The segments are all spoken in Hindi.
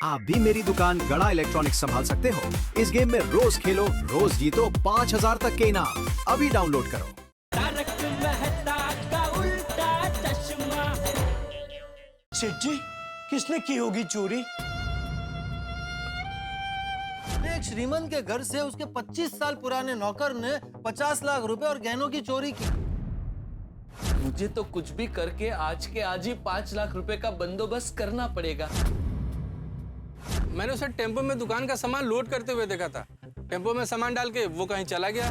आप भी मेरी दुकान गड़ा इलेक्ट्रॉनिक्स संभाल सकते हो। इस गेम में रोज खेलो, रोज जीतो 5000 तक के इनाम। अभी डाउनलोड करो। तारक मेहता का उल्टा चश्मा। सेठ जी, किसने की होगी चोरी? एक श्रीमंत के घर से उसके 25 साल पुराने नौकर ने 50 लाख रुपए और गहनों की चोरी की। मुझे तो कुछ भी करके आज के आज ही 5 लाख रुपए का बंदोबस्त करना पड़ेगा। मैंने उसे टेम्पो में दुकान का सामान लोड करते हुए देखा था। टेम्पो में सामान डाल के वो कहीं चला गया।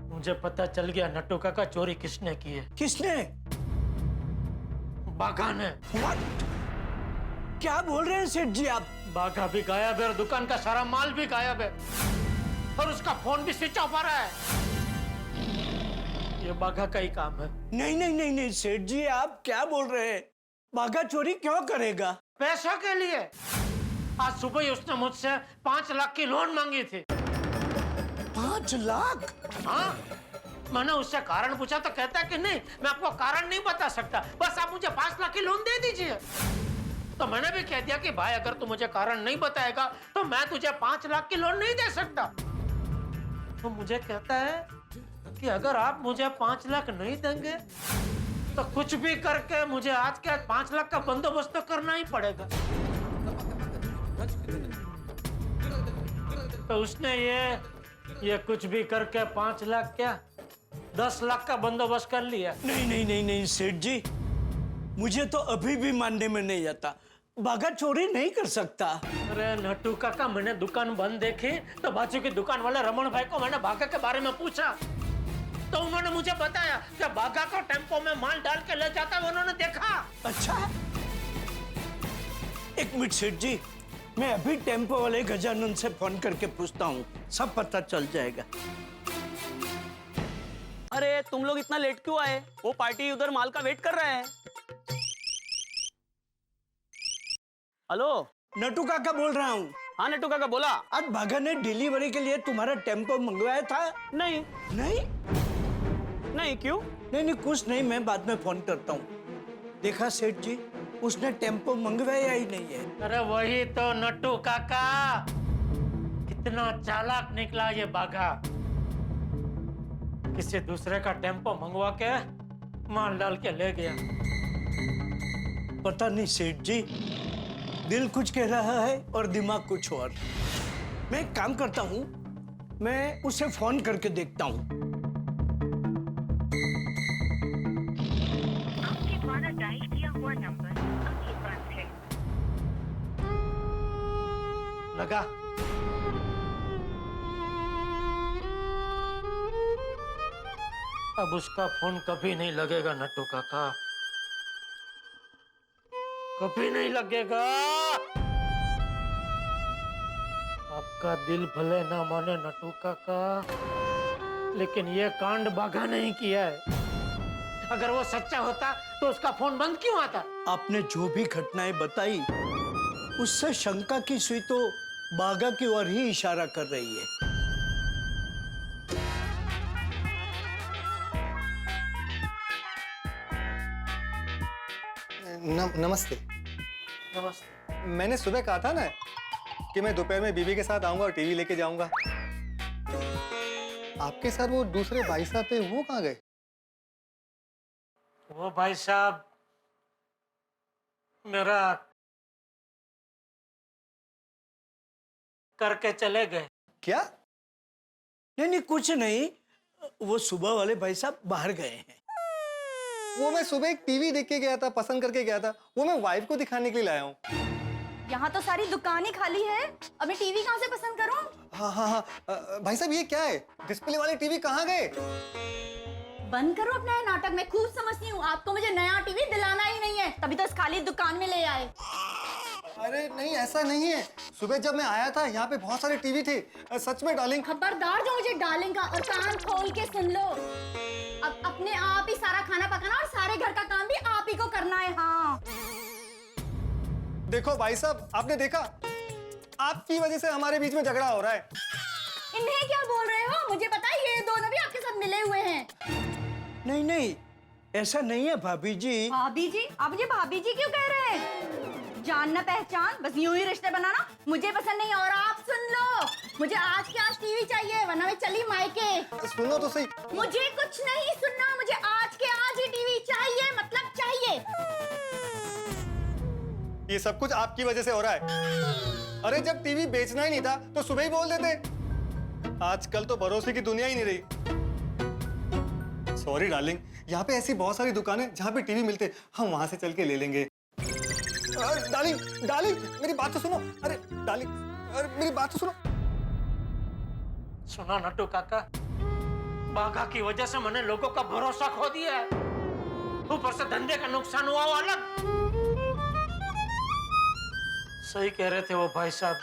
मुझे पता चल गया नट्टू काका चोरी किसने की है। किसने? बाघा ने। What? क्या बोल रहे हैं सेठ जी आप? बाघा भी गायब है और दुकान का सारा माल भी गायब है और उसका फोन भी स्विच ऑफ आ रहा है। ये बाघा का ही काम है। नहीं नहीं नहीं नहीं सेठ जी, आप क्या बोल रहे हैं? बाघा चोरी क्यों करेगा? पैसों के लिए। आज सुबह ही उसने मुझसे 5 लाख की लोन मांगी थी। 5 लाख? हाँ, मैंने उससे कारण पूछा तो कहता है कि नहीं, मैं आपको कारण नहीं बता सकता, बस आप मुझे 5 लाख की लोन दे दीजिए। तो मैंने भी कह दिया कि भाई अगर तू मुझे कारण नहीं बताएगा तो मैं तुझे 5 लाख की लोन नहीं दे सकता। तो मुझे कहता है कि अगर आप मुझे 5 लाख नहीं देंगे तो कुछ भी करके मुझे आज के आज 5 लाख का बंदोबस्त तो करना ही पड़ेगा। तो उसने ये कुछ भी करके 5 लाख क्या 10 लाख का बंदोबस्त कर लिया। नहीं नहीं नहीं नहीं सेठ जी, मुझे तो अभी भी मानने में नहीं आता। बाघा चोरी नहीं कर सकता। अरे नट्टू काका, मैंने दुकान बंद देखी तो बाजू की दुकान वाले रमन भाई को मैंने बाघा के बारे में पूछा तो उन्होंने मुझे बताया कि बाघा को टेम्पो में माल डाल के ले जाता है, उन्होंने देखा। अच्छा, एक मिनट सेठ जी, मैं अभी टेम्पो वाले गजानन से फोन करके पूछता हूँ, सब पता चल जाएगा। अरे तुम लोग इतना लेट क्यों आए? वो पार्टी उधर माल का वेट कर रहा है। हेलो, नट्टू काका बोल रहा हूँ। हाँ नट्टू काका बोला। आज बाघा ने डिलीवरी के लिए तुम्हारा टेम्पो मंगवाया था? नहीं नहीं नहीं, क्यों? नहीं नहीं कुछ नहीं, मैं बाद में फोन करता हूँ। देखा सेठ जी, उसने टेम्पो मंगवाया ही नहीं है। अरे वही तो नट्टू काका, कितना चालाक निकला ये बाघा। किसी दूसरे का टेम्पो मंगवा के माल डाल के ले गया। पता नहीं सेठ जी, दिल कुछ कह रहा है और दिमाग कुछ और। मैं एक काम करता हूँ, मैं उसे फोन करके देखता हूँ। आपके द्वारा डायल किया हुआ नंबर अभी बंद है। लगा। अब उसका फोन कभी नहीं लगेगा नट्टू काका, कभी नहीं लगेगा। आपका दिल भले ना माने नट्टू काका, लेकिन ये कांड बाघा नहीं किया है। अगर वो सच्चा होता तो उसका फोन बंद क्यों आता? आपने जो भी घटनाएं बताई उससे शंका की सुई तो बाघा की ओर ही इशारा कर रही है। नमस्ते। नमस्ते। मैंने सुबह कहा था ना कि मैं दोपहर में बीवी के साथ आऊंगा और टीवी लेके जाऊंगा। आपके साथ वो दूसरे भाई साहब थे, वो कहाँ गए? वो भाई साहब मेरा करके चले गए। क्या? नहीं नहीं कुछ नहीं, वो सुबह वाले भाई साहब बाहर गए हैं। वो मैं सुबह एक टीवी देख के गया था, पसंद करके गया था, वो मैं वाइफ को दिखाने के लिए लाया हूँ। यहाँ तो सारी दुकान ही खाली है, अब मैं टीवी कहाँ से पसंद करूँ? हाँ हाँ हाँ, भाई साहब ये क्या है? डिस्प्ले वाले टीवी कहाँ गए? बंद करो अपना ये नाटक, मैं खूब समझती हूँ, आपको मुझे नया टीवी दिलाना ही नहीं है, तभी तो इस खाली दुकान में ले आए। अरे नहीं, ऐसा नहीं है। सुबह जब मैं आया था यहाँ पे बहुत सारे टीवी थे। सच में डार्लिंग। खबरदार जो मुझे डालेगा, और कान खोल के सुन लो, अब अपने आप ही सारा खाना पकाना और सारे घर का काम भी आप ही को करना है। हाँ देखो भाई साहब, आपने देखा, आपकी वजह से हमारे बीच में झगड़ा हो रहा है। इन्हें क्या बोल रहे हो? मुझे पता है ये दोनों भी आपके साथ मिले हुए हैं। नहीं नहीं, ऐसा नहीं है भाभी जी। भाभी जी? आप मुझे भाभी जी क्यों कह रहे हैं? जानना पहचान, बस यूं ही रिश्ते बनाना मुझे पसंद नहीं। और आप सुन लो, मुझे आज के आज टीवी चाहिए, वरना मैं चली मायके। सुनो तो सही। मुझे कुछ नहीं सुनना, मुझे आज के आज ही टीवी चाहिए, मतलब चाहिए। ये सब कुछ आपकी वजह से हो रहा है। अरे जब टीवी बेचना ही नहीं था तो सुबह ही बोल देते। आजकल तो भरोसे की दुनिया ही नहीं रही। सॉरी डार्लिंग, यहाँ पे ऐसी बहुत सारी दुकानें जहाँ पे टीवी मिलते, हम वहां से चल के ले लेंगे। डार्लिंग डार्लिंग मेरी बात तो सुनो। अरे डार्लिंग, अरे मेरी बात तो सुनो। सुना नट्टू काका, बाघा की वजह से मैंने लोगों का भरोसा खो दिया है, ऊपर से धंधे का नुकसान हुआ वो अलग। सही कह रहे थे वो भाई साहब,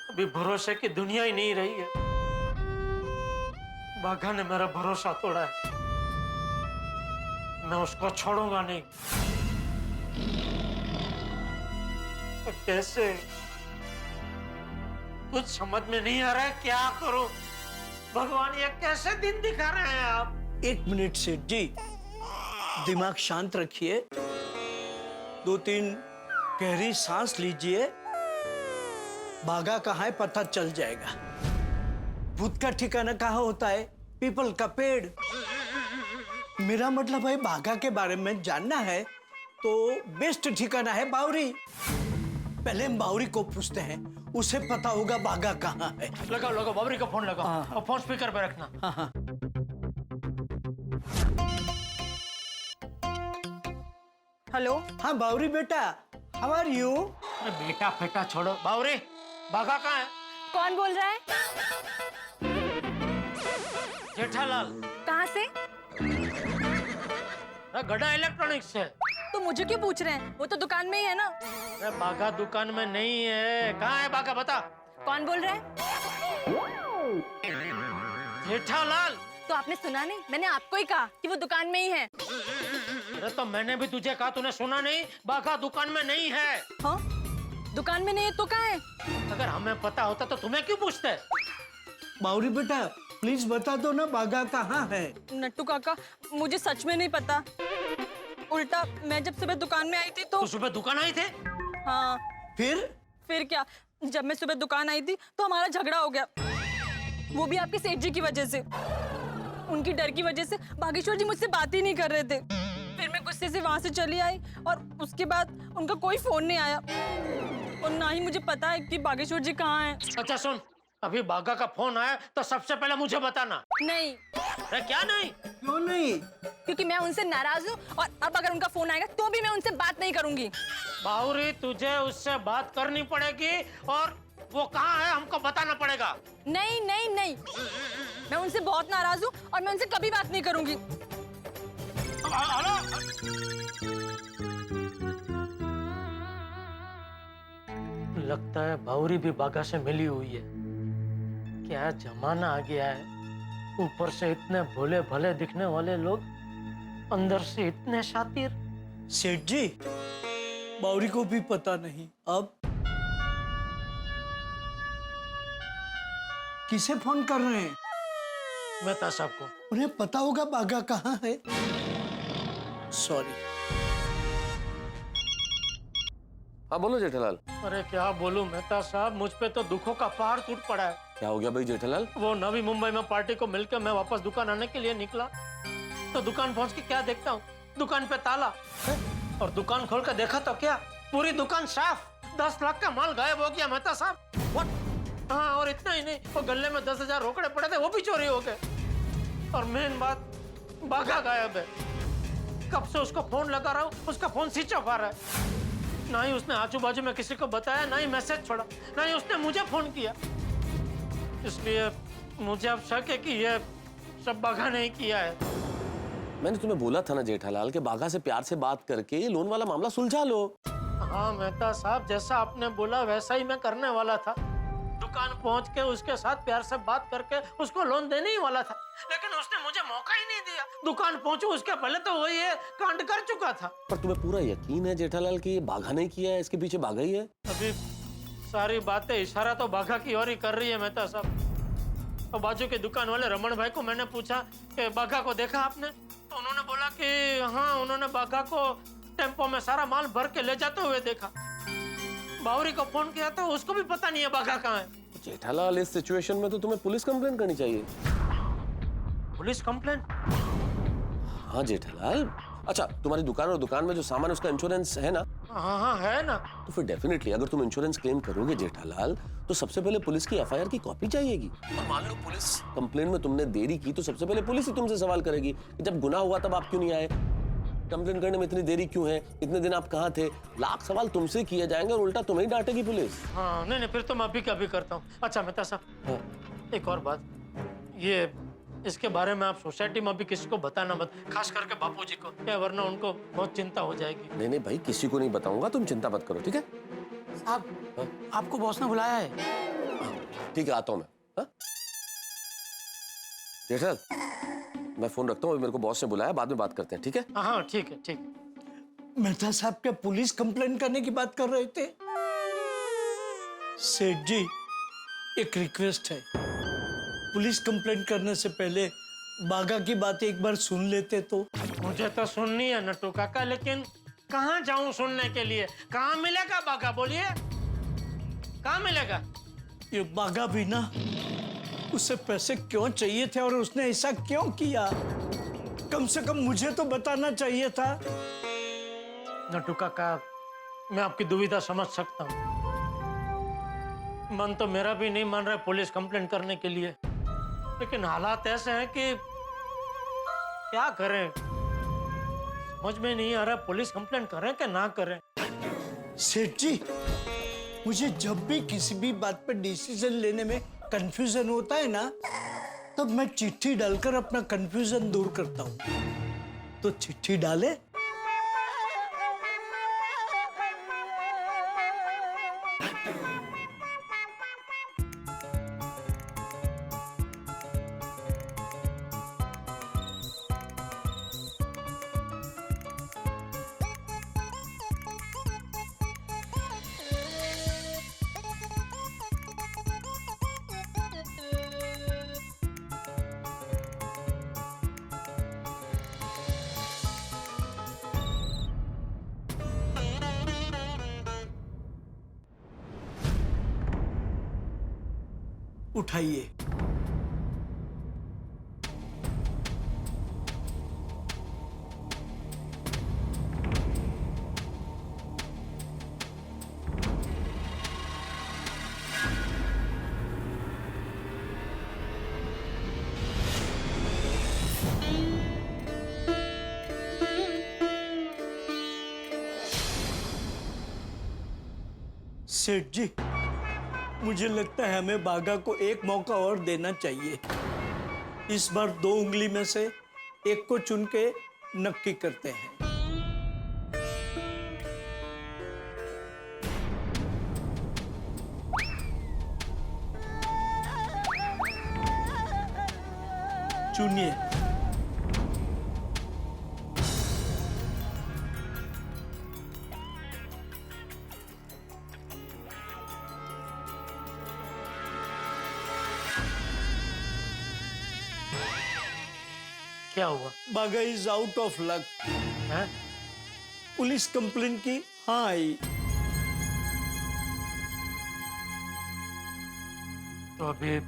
अभी भरोसे की दुनिया ही नहीं रही है। बाघा ने मेरा भरोसा तोड़ा है, मैं उसको छोड़ूंगा नहीं। तो कैसे, कुछ समझ में नहीं आ रहा है, क्या करूं? भगवान ये कैसे दिन दिखा रहे हैं आप? 1 मिनट सेठ जी, दिमाग शांत रखिए, 2-3 गहरी सांस लीजिए। बाघा कहाँ है पता चल जाएगा। भूत का ठिकाना कहाँ होता है? पीपल का पेड़। मेरा मतलब है बाघा के बारे में जानना है तो बेस्ट ठिकाना है बावरी। पहले हम बावरी को पूछते हैं, उसे पता होगा बाघा कहाँ है। लगाओ लगाओ, बावरी का फोन लगाओ। हाँ। और फोन स्पीकर पे रखना। हाँ। हेलो। हाँ बावरी बेटा, हाउ आर यू? अरे बेटा फेटा छोड़ो, बावरी बाघा कहाँ है? कौन बोल रहा है? जेठालाल। कहाँ से? गड़ा इलेक्ट्रॉनिक्स से। तो मुझे क्यों पूछ रहे हैं? वो तो दुकान में ही है ना। अरे बाघा दुकान में नहीं है। कहाँ है बाघा, बता। कौन बोल रहा है? जेठालाल। तो आपने सुना नहीं? मैंने आपको ही कहा कि वो दुकान में ही है। अरे तो मैंने भी तुझे कहा, तूने सुना नहीं? बाघा दुकान में नहीं है। हाँ? दुकान में नहीं है तो कहाँ है? अगर हमें पता होता तो तुम्हें क्यों पूछते? बावरी बेटा प्लीज बता दो ना, बाघा कहाँ है? नट्टू काका, मुझे सच में नहीं पता। उल्टा मैं जब सुबह दुकान में आई थी तो सुबह दुकान आई थे? हाँ। फिर क्या, जब मैं सुबह दुकान आई थी तो हमारा झगड़ा हो गया, वो भी आपके सेठ जी की वजह से। उनकी डर की वजह से बागेश्वर जी मुझसे बात ही नहीं कर रहे थे। फिर मैं गुस्से से वहां से चली आई और उसके बाद उनका कोई फोन नहीं आया और ना ही मुझे पता है कि बागेश्वर जी कहाँ हैं। अच्छा सुन, अभी बाघा का फोन आया तो सबसे पहले मुझे बताना। नहीं। अरे क्या नहीं? क्यों नहीं? क्योंकि मैं उनसे नाराज हूँ और अब अगर उनका फोन आएगा तो भी मैं उनसे बात नहीं करूंगी। बावरी तुझे उससे बात करनी पड़ेगी और वो कहाँ है हमको बताना पड़ेगा। नहीं नहीं नहीं, मैं उनसे बहुत नाराज हूँ और मैं उनसे कभी बात नहीं करूंगी। हेलो, लगता है बावरी भी बाघा से मिली हुई है। क्या जमाना आ गया है, ऊपर से इतने भोले भले दिखने वाले लोग, अंदर से इतने शातिर। सेठ जी, बावरी को भी पता नहीं। अब किसे फोन कर रहे हैं? मेहता साहब को। उन्हें पता होगा बाघा कहाँ है। सॉरी। हाँ बोलो जेठालाल। अरे क्या बोलूं मेहता साहब, मुझ पे तो दुखों का पहाड़ टूट पड़ा है। क्या हो गया भाई जेठालाल? वो नवी मुंबई में पार्टी को मिलकर मैं वापस दुकान आने के लिए निकला तो दुकान पहुंच के क्या देखता हूँ, दुकान पे ताला है? और दुकान खोल कर देखा तो क्या, पूरी दुकान साफ। 10 लाख का माल गायब हो गया मेहता साहब। व्हाट? हाँ, और इतना ही नहीं, वो गले में 10,000 रोकड़े पड़े थे, वो भी चोरी हो गए। और मेन बात, बाघा गायब है। कब से उसको फोन लगा रहा हूँ, उसका फोन स्विच ऑफ आ रहा है। ना ही उसने आजू बाजू में किसी को बताया, ना ही मैसेज छोड़ा, ना ही उसने मुझे फोन किया। इसलिए मुझे अब शक है कि ये सब बाघा ने किया है। मैंने तुम्हें बोला था ना जेठालाल कि बाघा से प्यार से बात करके ये लोन वाला मामला सुलझा लो। हाँ मेहता साहब, जैसा आपने बोला वैसा ही मैं करने वाला था। दुकान पहुंच के उसके साथ प्यार से बात करके उसको लोन देने ही वाला था, लेकिन उसने मुझे मौका ही नहीं दिया। दुकान पहुंचू उसके पहले तो वो ये कांड कर चुका था। पर तुम्हें पूरा यकीन है जेठालाल कि ये बाघा ने किया है, इसके पीछे बाघा ही है? अभी सारी बातें इशारा तो बाघा की ओर ही कर रही है मेहता साहब। और बाजू के दुकान वाले रमन भाई को मैंने पूछा कि बाघा को देखा आपने, तो तो उन्होंने बोला कि हाँ उन्होंने बाघा को टेम्पो में सारा माल भर के ले जाते हुए देखा। बावरी को फोन किया तो उसको भी पता नहीं है बाघा कहाँ है। जेठालाल, इस सिचुएशन में तो तुम्हें पुलिस कंप्लेंट करनी चाहिए। Police complaint? हाँ जेठालाल। अच्छा, तुम्हारी दुकान और दुकान में जो सामान है उसका इंश्योरेंस है ना? हाँ हाँ है ना। तो फिर डेफिनेटली अगर तुम इंश्योरेंस क्लेम करोगे जेठालाल, तो सबसे पहले पुलिस की एफआईआर की कॉपी चाहिएगी। और मान लो पुलिस कंप्लेंट में तुमने देरी की तो सबसे पहले पुलिस ही तुमसे सवाल करेगी कि जब गुनाह हुआ तब आप क्यों नहीं आए, कंप्लेंट करने में इतनी देरी क्यों है, इतने दिन आप कहाँ थे। लाख सवाल तुमसे किए जाएंगे और उल्टा तुम्हें ही डांटेगी पुलिस। हाँ नहीं फिर तो मैं अभी का भी करता हूँ। अच्छा मेहता साहब, हाँ। एक और बात, ये इसके बारे में आप सोसाइटी में अभी किसी को बताना मत, खास करके बापूजी को, क्या वरना उनको बहुत चिंता हो जाएगी। नहीं भाई, किसी को नहीं बताऊंगा, तुम चिंता मत करो, ठीक है? साहब, आपको बॉस ने बुलाया है। ठीक है, आता हूँ मैं। हाँ? जेठल, मैं फोन रखता हूँ, मेरे को बॉस ने बुलाया, बाद में बात करते हैं, ठीक है? हाँ ठीक है ठीक। मेहता साहब क्या पुलिस कंप्लेंट करने की बात कर रहे थे? सेठ जी, एक रिक्वेस्ट है, पुलिस कंप्लेंट करने से पहले बाघा की बातें एक बार सुन लेते तो। मुझे तो सुननी है नट्टू काका, लेकिन कहाँ जाऊं सुनने के लिए? कहाँ मिलेगा बाघा, बोलिए कहाँ मिलेगा? ये बाघा भी ना, उसे पैसे क्यों चाहिए थे और उसने ऐसा क्यों किया, कम से कम मुझे तो बताना चाहिए था। नट्टू काका, मैं आपकी दुविधा समझ सकता हूँ। मन तो मेरा भी नहीं मान रहा पुलिस कंप्लेंट करने के लिए, लेकिन हालात ऐसे हैं कि क्या करें, समझ में नहीं आ रहा पुलिस कंप्लेंट करें कि ना करें। सेठ जी, मुझे जब भी किसी भी बात पर डिसीजन लेने में कंफ्यूजन होता है ना, तब मैं चिट्ठी डालकर अपना कंफ्यूजन दूर करता हूँ। तो चिट्ठी डाले। उठाइए। सेठ जी, मुझे लगता है हमें बाघा को एक मौका और देना चाहिए। इस बार 2 उंगली में से एक को चुन के नक्की करते हैं। चुनिए। क्या हुआ? बाघा इज आउट ऑफ लक। है? पुलिस कंप्लेंट की हाँ आई। तो अभी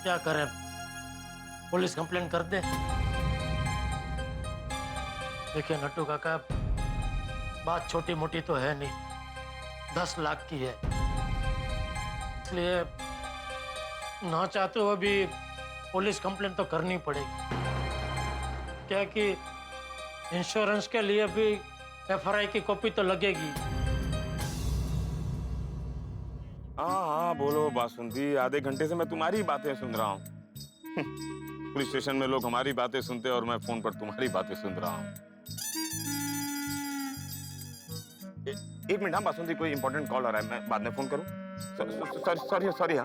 क्या करें, पुलिस कंप्लेंट कर दे? देखिए नट्टू काका, बात छोटी मोटी तो है नहीं, 10 लाख की है, इसलिए ना चाहते हुए भी पुलिस कंप्लेंट तो करनी पड़ेगी। क्या कि इंश्योरेंस के लिए भी एफआरआई की कॉपी तो लगेगी। हाँ बोलो बासुंती, आधे घंटे से मैं तुम्हारी बातें सुन रहा हूँ। पुलिस स्टेशन में लोग हमारी बातें सुनते हैं और मैं फोन पर तुम्हारी बातें सुन रहा हूँ। एक मिनट, हाँ बासुंती, कोई इंपॉर्टेंट कॉल आ रहा है, मैं बाद में फोन करूँ? सॉरी।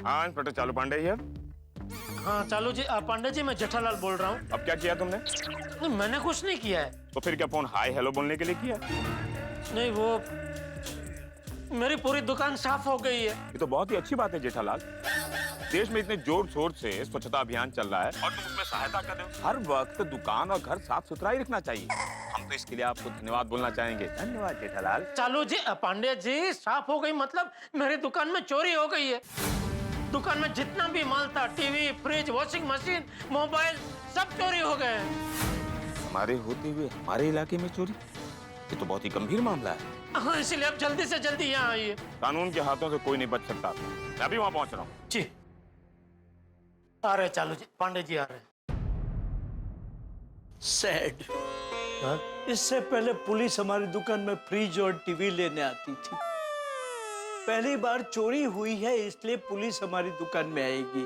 हाँ इंस्पेक्टर चालू पांडे ही है। हाँ चालू जी, पांडे जी, मैं जेठालाल बोल रहा हूँ। अब क्या किया तुमने? नहीं, मैंने कुछ नहीं किया है। तो फिर क्या फोन हाय हेलो बोलने के लिए किया? नहीं, वो मेरी पूरी दुकान साफ हो गई है। ये तो बहुत ही अच्छी बात है जेठालाल। देश में इतने जोर शोर से स्वच्छता अभियान चल रहा है और तुम उसमें सहायता कर रहे हो। हर वक्त दुकान और घर साफ सुथरा ही रखना चाहिए। हम तो इसके लिए आपको धन्यवाद बोलना चाहेंगे। धन्यवाद जेठालाल। चालू जी, पांडे जी, साफ हो गई मतलब मेरी दुकान में चोरी हो गई है। दुकान में जितना भी माल था, TV, fridge, washing machine, mobile, सब चोरी हो गए हैं। हमारे होते हुए हमारे इलाके में चोरी? ये तो बहुत ही गंभीर मामला है। हाँ, इसलिए आप जल्दी से जल्दी यहाँ आइए। कानून के हाथों से कोई नहीं बच सकता। मैं अभी वहां पहुंच रहा हूँ। जी आ रहे चालू जी, पांडे जी आ रहे। सैड। इससे पहले पुलिस हमारी दुकान में फ्रिज और टीवी लेने आती थी। पहली बार चोरी हुई है इसलिए पुलिस हमारी दुकान में आएगी।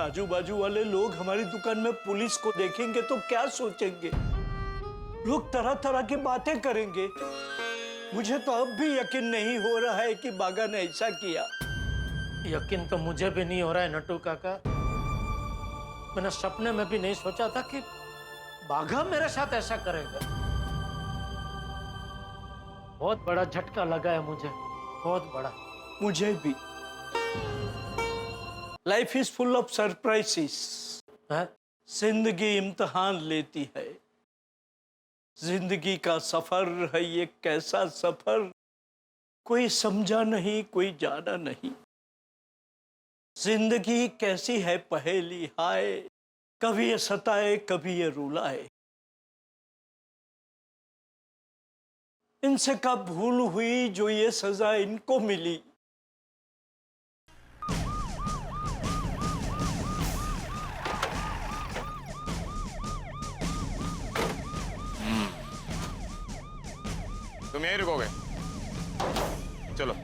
आजू बाजू वाले लोग हमारी दुकान में पुलिस को देखेंगे तो क्या सोचेंगे? लोग तरह तरह की बातें करेंगे। मुझे तो अब भी यकीन नहीं हो रहा है कि बागा ने ऐसा किया। यकीन तो मुझे भी नहीं हो रहा है नट्टू काका। मैंने सपने में भी नहीं सोचा था कि बाघा मेरे साथ ऐसा करेगा। बहुत बड़ा झटका लगा है मुझे, बहुत बड़ा। मुझे भी। Life is full of surprises. जिंदगी इम्तिहान लेती है। जिंदगी का सफर है ये कैसा सफर, कोई समझा नहीं, कोई जाना नहीं। जिंदगी कैसी है पहेली हाय, कभी ये सताए कभी ये रुलाए। इनसे कब भूल हुई जो ये सजा इनको मिली। तुम यहीं रुकोगे? चलो।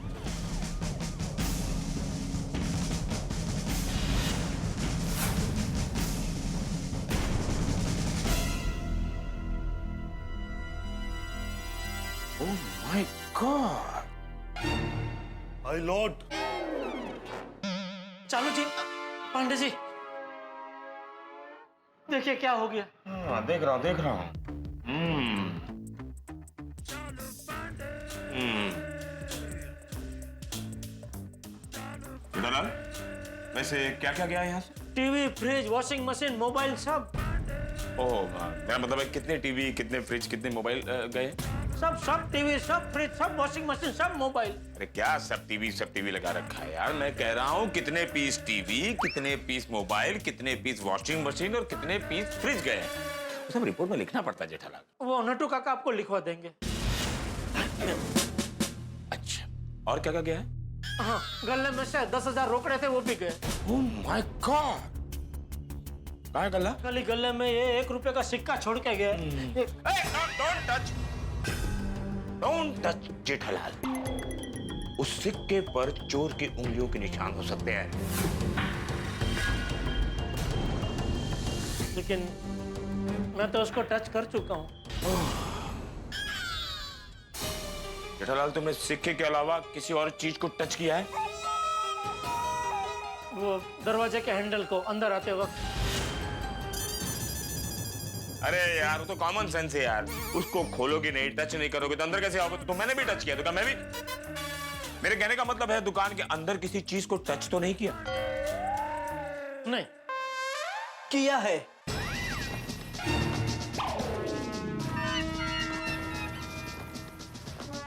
Oh my God! My Lord. चालू जी, पांडे जी, देखिए क्या हो गया। देख रहा हूँ। जेठालाल, वैसे क्या क्या गया है यहाँ से? TV, fridge, washing machine, mobile, सब। ओह, मेरा मतलब है कितने टीवी, कितने फ्रिज, कितने मोबाइल गए? सब टीवी, सब फ्रिज, सब वॉशिंग मशीन, सब मोबाइल। अरे क्या सब टीवी लगा रखा है यार? मैं कह रहा हूँ कितने पीस टीवी, कितने पीस मोबाइल, कितने पीस वॉशिंग मशीन और कितने पीस फ्रिज गए हैं। वो सब रिपोर्ट में लिखना पड़ता है जेठालाल। वो नट्टू काका आपको लिखवा देंगे। अच्छा, और क्या क्या गया है? हाँ, गले में से 10,000 रोकड़े थे, वो भी गए। Oh my God! कहाँ है गल्ला? कल गले में ये 1 रुपए का सिक्का छोड़ के गए। Don't touch Jethalal. उस सिक्के पर चोर की उंगलियों के निशान हो सकते हैं। लेकिन मैं तो उसको टच कर चुका हूँ। जेठालाल, तुमने सिक्के के अलावा किसी और चीज को टच किया है? वो दरवाजे के हैंडल को अंदर आते वक्त। अरे यार, वो तो कॉमन सेंस है यार। उसको खोलोगे नहीं, टच नहीं करोगे तो अंदर कैसे आओगे? तो मैंने भी टच किया, तो क्या मैं भी? मेरे कहने का मतलब है दुकान के अंदर किसी चीज को टच तो नहीं किया? नहीं किया है।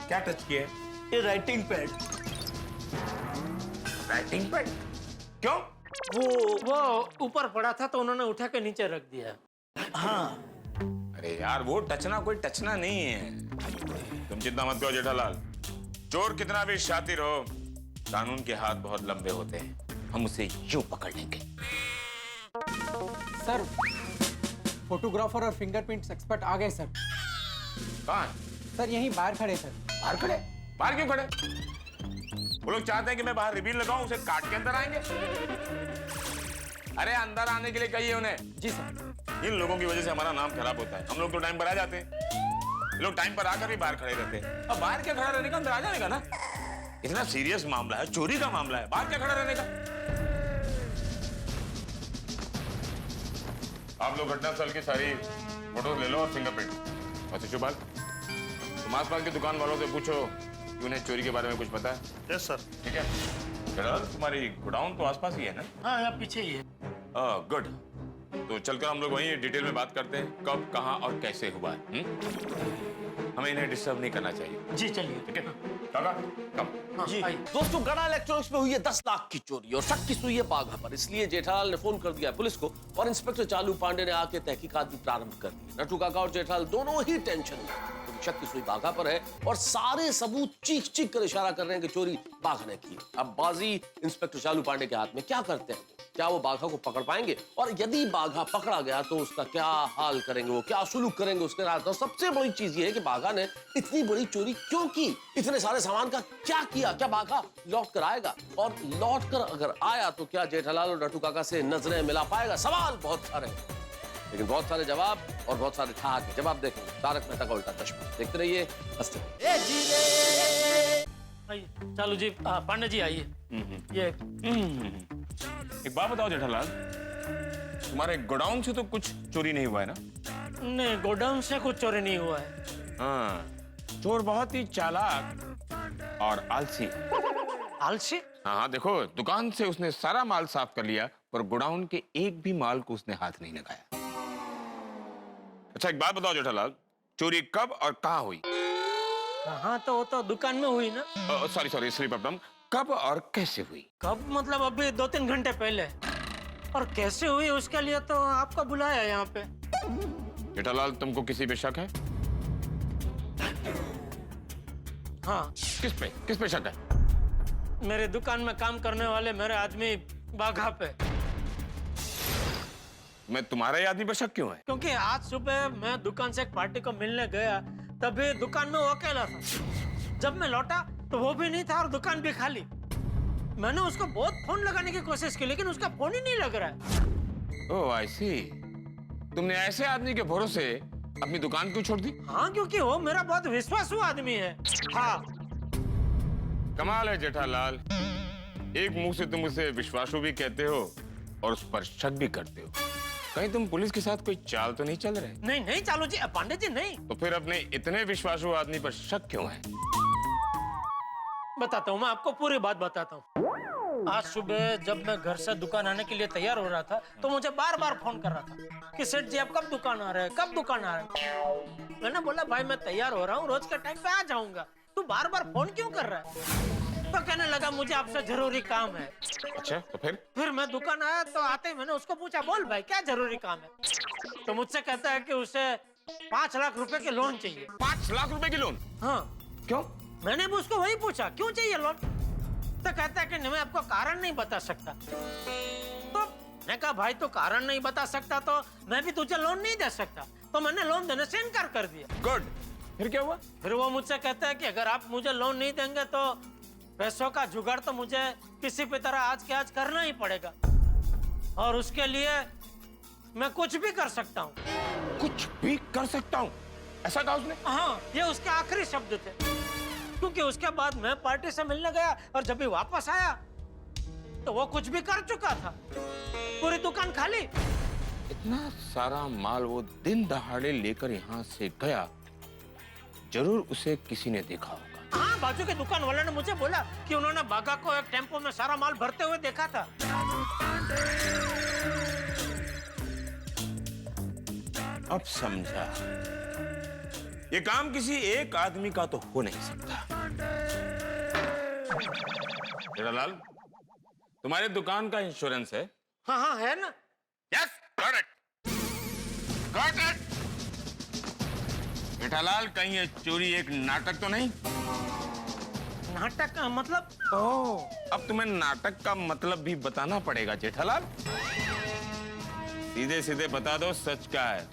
क्या टच किया? ये राइटिंग पैड। Writing pad? क्यों? वो ऊपर पड़ा था तो उन्होंने उठा के नीचे रख दिया। हाँ। अरे यार, वो टचना कोई टचना नहीं है। तुम चिंता मत करो जेठालाल। चोर कितना भी शातिर हो, कानून के हाथ बहुत लंबे होते हैं। हम उसे यूं पकड़ लेंगे। सर, फोटोग्राफर और फिंगरप्रिंट्स एक्सपर्ट आ गए सर। कहाँ? सर यहीं बाहर खड़े सर। बाहर खड़े? बाहर क्यों खड़े? वो लोग चाहते हैं कि मैं बाहर रिबीन लगाऊं, उसे काट के अंदर आएंगे। अरे अंदर आने के लिए कहिए उन्हें। जी सर। इन लोगों की वजह से हमारा नाम खराब होता है। हम लोग तो टाइम पर आ जाते हैं, ये लोग टाइम पर आकर भी बाहर खड़े रहते हैं। अब बाहर क्या खड़ा रहने का, अंदर आ जाने का ना। इतना सीरियस मामला है, चोरी का मामला है, बाहर क्या खड़ा रहने का? आप लोग घटनास्थल की सारी फोटोज ले लो और फिंगरप्रिंट। अच्छा शिवपाल, तुम आसपास की दुकान वालों से पूछो कि उन्हें चोरी के बारे में कुछ पता है। Yes sir. ठीक है, जेठालाल, तुम्हारी गोडाउन तो आसपास ही है ना? हाँ, यहाँ पीछे ही है। गुड। तो चलकर हम लोग वहीं डिटेल में बात करते हैं, कब, कहाँ और कैसे हुआ है। हमें इन्हें डिस्टर्ब नहीं करना चाहिए। जी चलिए। ठीक है काका, कम। हाँ, जी आइए। दोस्तों, गड़ा इलेक्ट्रॉनिक्स में हुई है 10 लाख की चोरी और शक की सुई है बाघा पर। इसलिए जेठालाल ने फोन कर दिया पुलिस को और इंस्पेक्टर चालू पांडे ने आके तहकीकात भी प्रारंभ कर दी। नट्टू काका और जेठालाल दोनों ही टेंशन में, क्योंकि शक की सुई बाघा पर है और सारे सबूत चीख चीख कर इशारा कर रहे हैं कि चोरी बाघा ने की। अब बाजी इंस्पेक्टर चालू पांडे के हाथ में। क्या करते हैं? क्या वो बाघा को पकड़ पाएंगे? और यदि बाघा पकड़ा गया तो उसका क्या हाल करेंगे, वो क्या सुलूक करेंगे उसके साथ? और सबसे बड़ी चीज ये है कि बाघा ने इतनी बड़ी चोरी क्यों की, इतने सारे सामान का क्या किया? क्या बाघा लौट कर आएगा? और लौट कर अगर आया तो क्या जेठालाल और नट्टू काका से नजरें मिला पाएगा? सवाल बहुत सारे हैं, लेकिन बहुत सारे जवाब और बहुत सारे ठहाके। जवाब देखेंगे तारक मेहता का उल्टा चश्मा। देखते रहिए, हंसते रहिए। आइए चालू जी, पांडे जी आइए। ये एक बात बताओ जेठालाल, तुम्हारे गोडाउन से तो कुछ चोरी नहीं हुआ है ना? नहीं, गोडाउन से कुछ चोरी नहीं हुआ है। हाँ, चोर बहुत ही चालाक और आलसी है। आलसी? हाँ हाँ, देखो दुकान से उसने सारा माल साफ कर लिया पर गोडाउन के एक भी माल को उसने हाथ नहीं लगाया। अच्छा एक बात बताओ जेठालाल, चोरी कब और कहाँ हुई? हाँ, तो वो तो दुकान में हुई ना। सॉरी स्लिप अप टंग। कब और कैसे हुई? कब मतलब अभी 2-3 घंटे पहले। और कैसे हुई उसके लिए तो आपको बुलाया यहाँ पे। जेठालाल, तुमको किसी पे शक है? हाँ। किस पे शक है? मेरे दुकान में काम करने वाले मेरे आदमी बाघा पे। मैं तुम्हारे आदमी पर शक क्यों है? क्योंकि आज सुबह मैं दुकान से एक पार्टी को मिलने गया, तभी दुकान में वो अकेला था। जब मैं लौटा तो वो भी नहीं था और दुकान भी खाली। मैंने उसको बहुत फोन लगाने की कोशिश की लेकिन उसका फोन ही नहीं लग रहा है। ओह आई सी। तुमने ऐसे आदमी के भरोसे अपनी दुकान क्यों छोड़ दी? हाँ, क्योंकि वो मेरा बहुत विश्वासू आदमी है। हाँ। कमाल है जेठालाल, एक मुंह से तुम उसे विश्वासू भी कहते हो और उस पर शक भी करते हो। कहीं तुम पुलिस के साथ कोई चाल तो नहीं चल रहे? नहीं नहीं चालू जी, पांडे जी नहीं। तो फिर अपने इतने विश्वासू आदमी पर शक क्यों है? बताता हूँ, मैं आपको पूरी बात बताता हूँ। आज सुबह जब मैं घर से दुकान आने के लिए तैयार हो रहा था तो मुझे बार बार फोन कर रहा था कि सेठ जी आप कब दुकान आ रहे हैं, कब दुकान आ रहे हैं। मैंने बोला भाई मैं तैयार हो रहा हूँ, रोज के टाइम पे आ जाऊंगा, तू बार बार फोन क्यों कर रहा है? तो कहने लगा मुझे आपसे जरूरी काम है। अच्छा, तो फिर मैं दुकान आया तो आते ही मैंने उसको पूछा, बोल भाई क्या जरूरी काम है? तो मुझसे कहता है कि उसे 5 लाख रुपए के लोन चाहिए। 5 लाख रुपए की लोन? हाँ। क्यों? मैंने भी उसको वही पूछा क्यों चाहिए लोन, तो कहता है कि मैं आपको कारण नहीं बता सकता। तो मैंने कहा भाई तो कारण नहीं बता सकता तो मैं भी तुझे लोन नहीं दे सकता, तो मैंने लोन देने से इनकार कर दिया। गुड। फिर क्या हुआ? फिर वो मुझसे कहता है कि अगर आप मुझे लोन नहीं देंगे तो पैसों का जुगाड़ तो मुझे किसी भी तरह आज के आज करना ही पड़ेगा और उसके लिए मैं कुछ भी कर सकता हूँ। कुछ भी कर सकता हूँ, ऐसा कहा उसने? हाँ, ये उसके आखिरी शब्द थे, क्योंकि उसके बाद मैं पार्टी से मिलने गया और जब भी वापस आया तो वो कुछ भी कर चुका था, पूरी दुकान खाली। इतना सारा माल वो दिन दहाड़े लेकर यहाँ से गया, जरूर उसे किसी ने देखा होगा। हाँ, बाजू के दुकान वाले ने मुझे बोला कि उन्होंने बाघा को एक टेम्पो में सारा माल भरते हुए देखा था। अब समझा, ये काम किसी एक आदमी का तो हो नहीं सकता। जेठालाल, तुम्हारे दुकान का इंश्योरेंस है? हाँ हाँ है ना। Yes, got it, got it. Jethalal, कहीं ये चोरी एक नाटक तो नहीं? नाटक का मतलब? ओह, अब तुम्हें नाटक का मतलब भी बताना पड़ेगा जेठालाल। सीधे सीधे बता दो सच क्या है,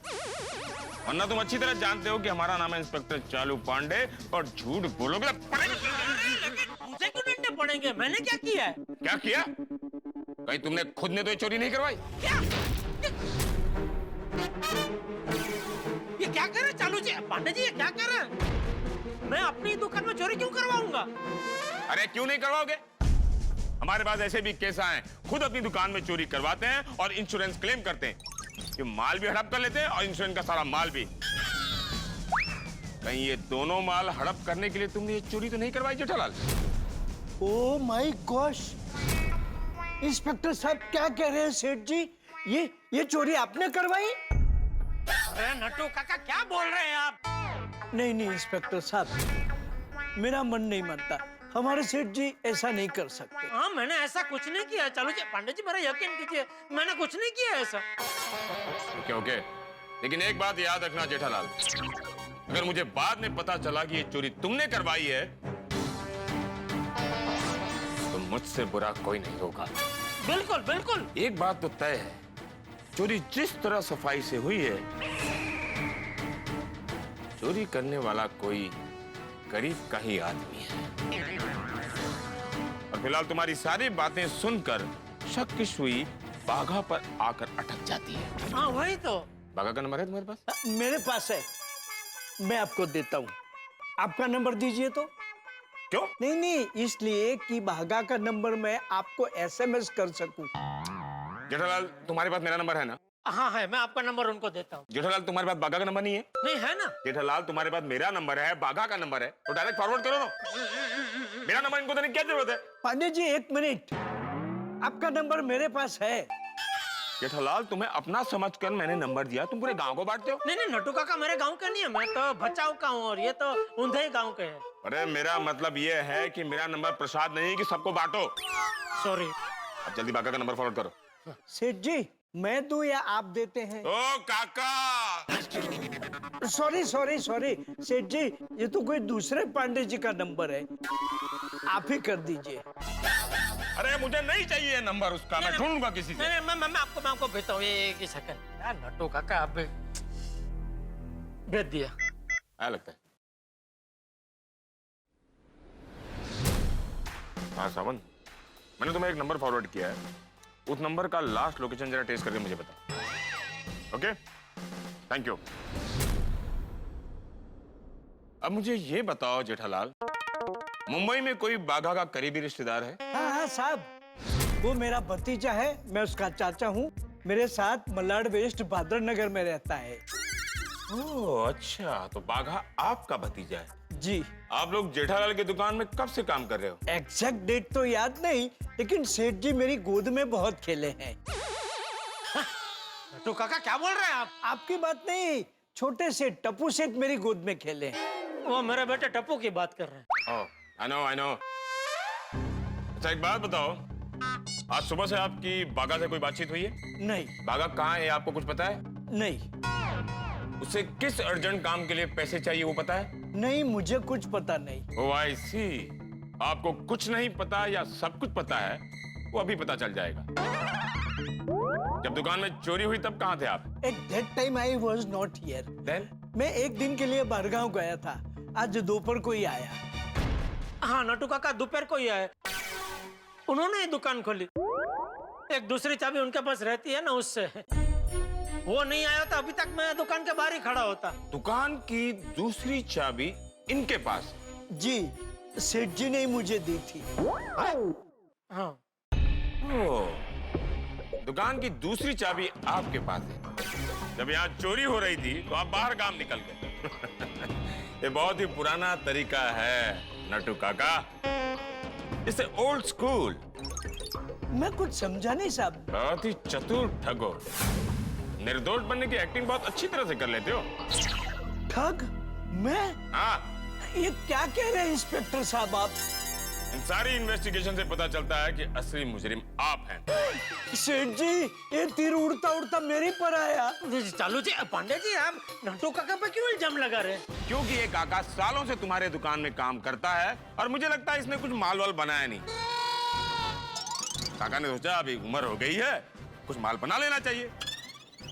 वरना तुम अच्छी तरह जानते हो कि हमारा नाम है इंस्पेक्टर चालू पांडे और झूठ बोलोगे मुझे क्यों डंडे पड़ेंगे? मैंने क्या किया है? क्या किया? कहीं तुमने खुद ने तो ये चोरी नहीं करवाई? क्या? ये क्या कर रहे हैं चालू जी? पांडे जी ये क्या कर रहे हैं? मैं अपनी दुकान में चोरी क्यों करवाऊंगा? अरे क्यों नहीं करवाओगे? हमारे पास ऐसे भी केस आए, खुद अपनी दुकान में चोरी करवाते हैं और इंश्योरेंस क्लेम करते हैं कि माल भी हड़प कर लेते हैं और इंश्योरेंस का सारा माल भी। कहीं ये दोनों माल हड़प करने के लिए तुमने ये चोरी तो नहीं करवाई Jethalal? Oh my gosh, inspector साहब क्या कह रहे हैं सेठ जी? ये चोरी आपने करवाई? अरे नट्टू काका क्या बोल रहे हैं आप? नहीं नहीं इंस्पेक्टर साहब, मेरा मन नहीं मानता, हमारे सेठ जी ऐसा नहीं कर सकते। हाँ मैंने ऐसा कुछ नहीं किया। चलो जी पांडे जी मेरा यकीन कीजिए, मैंने कुछ नहीं किया ऐसा। ओके ओके, लेकिन एक बात याद रखना जेठालाल, अगर मुझे बाद में पता चला कि ये चोरी तुमने करवाई है तो मुझसे बुरा कोई नहीं होगा। बिल्कुल बिल्कुल। एक बात तो तय है, चोरी जिस तरह सफाई से हुई है, चोरी करने वाला कोई गरीब का ही आदमी है। और फिलहाल तुम्हारी सारी बातें सुनकर शक की सुई बाघा पर आकर अटक जाती है। हाँ वही तो। बाघा का नंबर है तुम्हारे पास? मेरे पास है, मैं आपको देता हूँ। आपका नंबर दीजिए तो। क्यों? नहीं, इसलिए कि बाघा का नंबर मैं आपको SMS कर सकूं। जेठालाल तुम्हारे पास मेरा नंबर है ना? हाँ है, मैं आपका नंबर उनको देता हूँ। जेठालाल तुम्हारे पास बाघा का नंबर नहीं है? नहीं है ना। जेठालाल तुम्हारे पास मेरा नंबर है, बाघा का नंबर है, तो डायरेक्ट फॉरवर्ड करो ना। मेरा नंबर इनको देने की क्या जरूरत है? पांडे जी एक मिनट, आपका नंबर मेरे पास है। जेठालाल तुम्हें अपना समझकर मैंने नंबर दिया, तुम पूरे गांव को बांटते हो। नहीं नट्टू काका मेरे गांव का नहीं है, मैं तो भचाऊ का हूँ और ये तो उन्धई गांव के है। अरे मेरा मतलब ये है कि मेरा नंबर प्रसाद नहीं है कि सबको बांटो। सॉरी। अब जल्दी बाघा का नंबर फॉरवर्ड करो। सेठ जी मैं दूं या आप देते हैं? ओ काका, सॉरी सेठ जी, ये तो कोई दूसरे पांडे जी का नंबर है, आप ही कर दीजिए। अरे मुझे नहीं चाहिए नंबर उसका, मैं ढूंढूंगा किसी से। नहीं मैं आपको भेजता हूँ, एक ही सेकंड। यार नट्टू काका आप भेज दिया। आया लगता है। हाँ सावन, मैंने तुम्हें एक नंबर फॉरवर्ड किया है, उस नंबर का लास्ट लोकेशन जरा टेस्ट करके मुझे बताओ। Okay, thank you. अब मुझे ये बताओ जेठालाल, मुंबई में कोई बाघा का करीबी रिश्तेदार है? हाँ साहब, वो मेरा भतीजा है, मैं उसका चाचा हूँ, मेरे साथ मलाड वेस्ट भादर नगर में रहता है। ओह अच्छा, तो बाघा आपका भतीजा है? जी। आप लोग जेठालाल की दुकान में कब से काम कर रहे हो? एग्जैक्ट डेट तो याद नहीं, लेकिन सेठ जी मेरी गोद में बहुत खेले हैं। नट्टू काका क्या बोल रहे हैं आप? आपकी बात नहीं, छोटे सेठ टप्पू सेठ मेरी गोद में खेले हैं। वो मेरे बेटे टप्पू की बात कर रहे हैं। ओह, I know। अच्छा एक बात बताओ, आज सुबह से आपकी बाघा से कोई बातचीत हुई है? नहीं। बाघा कहाँ है आपको कुछ पता है? नहीं। उसे किस अर्जेंट काम के लिए पैसे चाहिए वो पता है? नहीं, मुझे कुछ पता नहीं। ओह आई सी, आपको कुछ नहीं पता या सब कुछ पता है, वो अभी पता चल जाएगा। जब दुकान में चोरी हुई तब कहाँ थे आप? At that time I was not here. Then? मैं एक दिन के लिए बारगांव गया था, आज दोपहर को ही आया। हाँ नट्टू काका दोपहर को ही आए, उन्होंने ही दुकान खोली। एक दूसरी चाबी उनके पास रहती है ना, उससे वो नहीं आया तो अभी तक मैं दुकान के बाहर ही खड़ा होता। दुकान की दूसरी चाबी इनके पास? जी, सेठ जी ने मुझे दी थी। हाँ। ओह, दुकान की दूसरी चाबी आपके पास है। जब यहाँ चोरी हो रही थी तो आप बाहर काम निकल गए। ये बहुत ही पुराना तरीका है नट्टू काका, इसे ओल्ड स्कूल। मैं कुछ समझा नहीं साहब। बहुत ही चतुर ठग हो, निर्दोष बनने की एक्टिंग बहुत अच्छी तरह से कर लेते हो। ठग? मैं? हाँ। ये क्या कह रहे हैं इंस्पेक्टर साहब आप? इन सारी इन्वेस्टिगेशन से पता चलता है कि असली मुजरिम आप हैं। सेठ जी, ये तीर उड़ता उड़ता मेरे पर आया। चालू जी, पांडे जी आप नट्टू काका पे क्यों इल्जाम लगा रहे हैं? क्योंकि ये काका सालों से तुम्हारे दुकान में काम करता है और मुझे लगता है इसने कुछ माल वाल बनाया नहीं। काका ने सोचा अभी उम्र हो गई है, कुछ माल बना लेना चाहिए,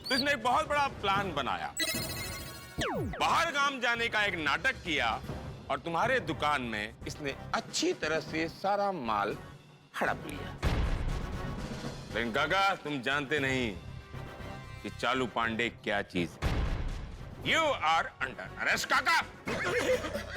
तो इसने एक बहुत बड़ा प्लान बनाया। बाहर गांव जाने का एक नाटक किया और तुम्हारे दुकान में इसने अच्छी तरह से सारा माल हड़प लिया। लेकिन काका तुम जानते नहीं कि चालू पांडे क्या चीज है। You are under arrest, काका।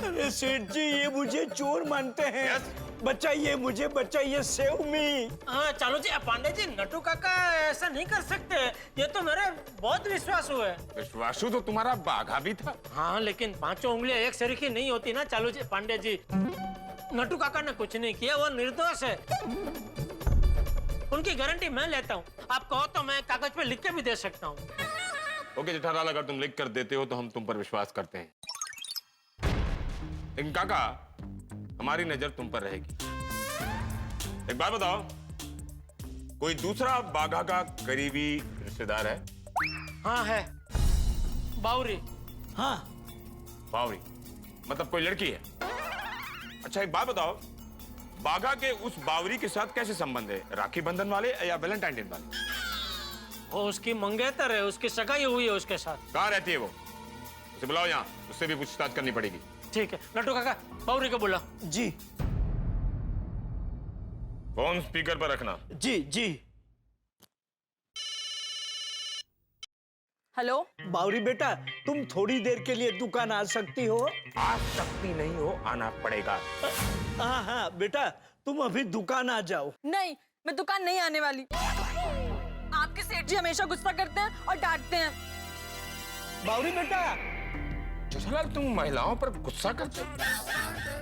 अरे सेठ जी, ये मुझे चोर मानते हैं। Yes. बचाइए मुझे, बचाइए, सेव मी। हाँ चालू जी, पांडे जी नट्टू काका ऐसा नहीं कर सकते, ये तो मेरे बहुत विश्वास हुआ है। विश्वासु तो तुम्हारा बाघा भी था। हाँ लेकिन पांचों उंगलियां एक सरीखी नहीं होती ना चालू जी, पांडे जी। नट्टू काका ने कुछ नहीं किया, वो निर्दोष है। उनकी गारंटी मैं लेता हूँ। आप कहो तो मैं कागज पे लिख के भी दे सकता हूँ। ओके जेठालाल, अगर तुम लिख कर देते हो तो हम तुम पर विश्वास करते हैं, लेकिन काका हमारी नजर तुम पर रहेगी। एक बात बताओ, कोई दूसरा बाघा का करीबी रिश्तेदार है? हाँ है, बावरी। हाँ, बावरी मतलब कोई लड़की है? अच्छा एक बात बताओ, बाघा के उस बावरी के साथ कैसे संबंध है? राखी बंधन वाले या वैलेंटाइन डे वाले? वो उसकी मंगेतर है, उसकी सगाई हुई है उसके साथ। कहाँ रहती है वो? उसे बुलाओ यहाँ, उससे भी पूछताछ करनी पड़ेगी। ठीक है नट्टू काका, बावरी को बुला। जी फोन स्पीकर पर रखना। जी जी। हेलो बावरी बेटा, तुम थोड़ी देर के लिए दुकान आ सकती हो? आ सकती नहीं हो, आना पड़ेगा। हाँ हाँ बेटा, तुम अभी दुकान आ जाओ। नहीं, मैं दुकान नहीं आने वाली। आपके सेठ जी हमेशा गुस्सा करते हैं और डांटते हैं। बावरी बेटा, जेठालाल तुम महिलाओं पर गुस्सा करते हो?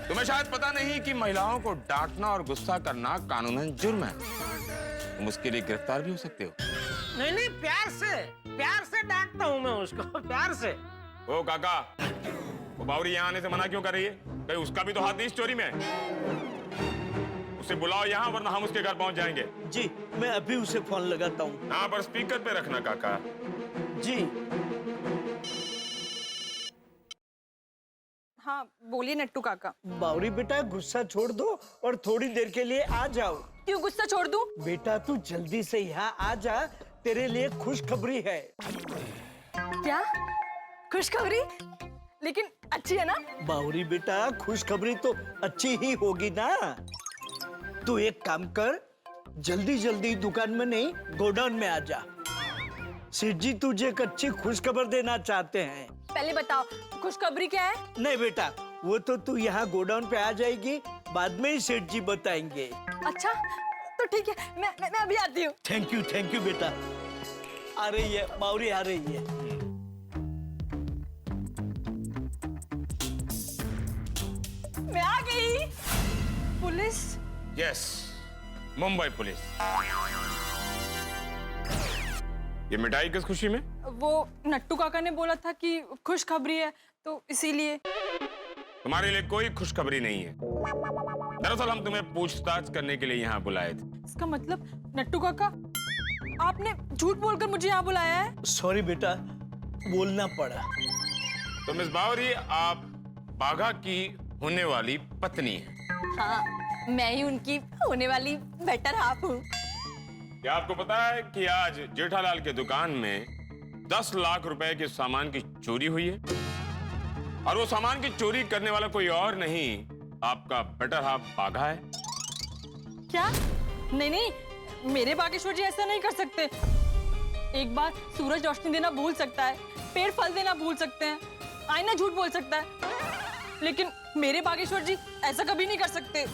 तुम्हें शायद पता नहीं कि महिलाओं को डांटना और गुस्सा करना कानूनन जुर्म है। तुम उसके लिए गिरफ्तार भी हो सकते हो। नहीं नहीं, प्यार से डांटता हूँ मैं उसको, प्यार से। ओ काका, वो बावरी यहाँ आने से मना क्यों कर रही है? कहीं उसका भी तो हाथ नहीं इस चोरी में? उसे बुलाओ यहाँ, वरना हम उसके घर पहुंच जाएंगे। जी मैं अभी उसे फोन लगाता हूँ। यहाँ पर स्पीकर पे रखना काका। जी हाँ बोलिए नट्टू काका। बावरी बेटा, गुस्सा छोड़ दो और थोड़ी देर के लिए आ जाओ। क्यों गुस्सा छोड़ दूं? बेटा तू जल्दी से यहाँ आ जा, तेरे लिए खुशखबरी है। क्या खुशखबरी? लेकिन अच्छी है ना? बावरी बेटा, खुशखबरी तो अच्छी ही होगी ना। तू एक काम कर, जल्दी जल्दी दुकान में नहीं, गोडाउन में आ जा। सेठ जी तुझे एक अच्छी खुशखबर देना चाहते हैं। पहले बताओ खुशखबरी क्या है? नहीं बेटा, वो तो तू यहाँ गोडाउन पे आ जाएगी, बाद में ही सेठ जी बताएंगे। अच्छा तो ठीक है, मैं अभी आती हूँ। थैंक यू बेटा। आ रही है बावरी, आ रही है। मैं आ गई। पुलिस? Yes, Mumbai police. ये मिठाई किस खुशी में? वो नट्टू काका ने बोला था कि खुशखबरी है, तो इसीलिए। तुम्हारे लिए कोई खुशखबरी नहीं है। दरअसल हम तुम्हें पूछताछ करने के लिए यहाँ बुलाए थे। इसका मतलब नट्टू काका आपने झूठ बोलकर मुझे यहाँ बुलाया है? सॉरी बेटा, बोलना पड़ा। तो मिस बावरी, आप बाघा की होने वाली पत्नी हैं। हाँ, मैं ही उनकी होने वाली बेटर हाफ हूँ। क्या आपको पता है कि आज जेठालाल के दुकान में 10 लाख रुपए के सामान की चोरी हुई है? और वो सामान की चोरी करने वाला कोई और नहीं, आपका बेटर हाफ बाघा है। क्या? नहीं, मेरे बागेश्वर जी ऐसा नहीं कर सकते। एक बार सूरज रोशनी देना भूल सकता है, पेड़ फल देना भूल सकते हैं, आईना झूठ बोल सकता है, लेकिन मेरे बागेश्वर जी ऐसा कभी नहीं कर सकते।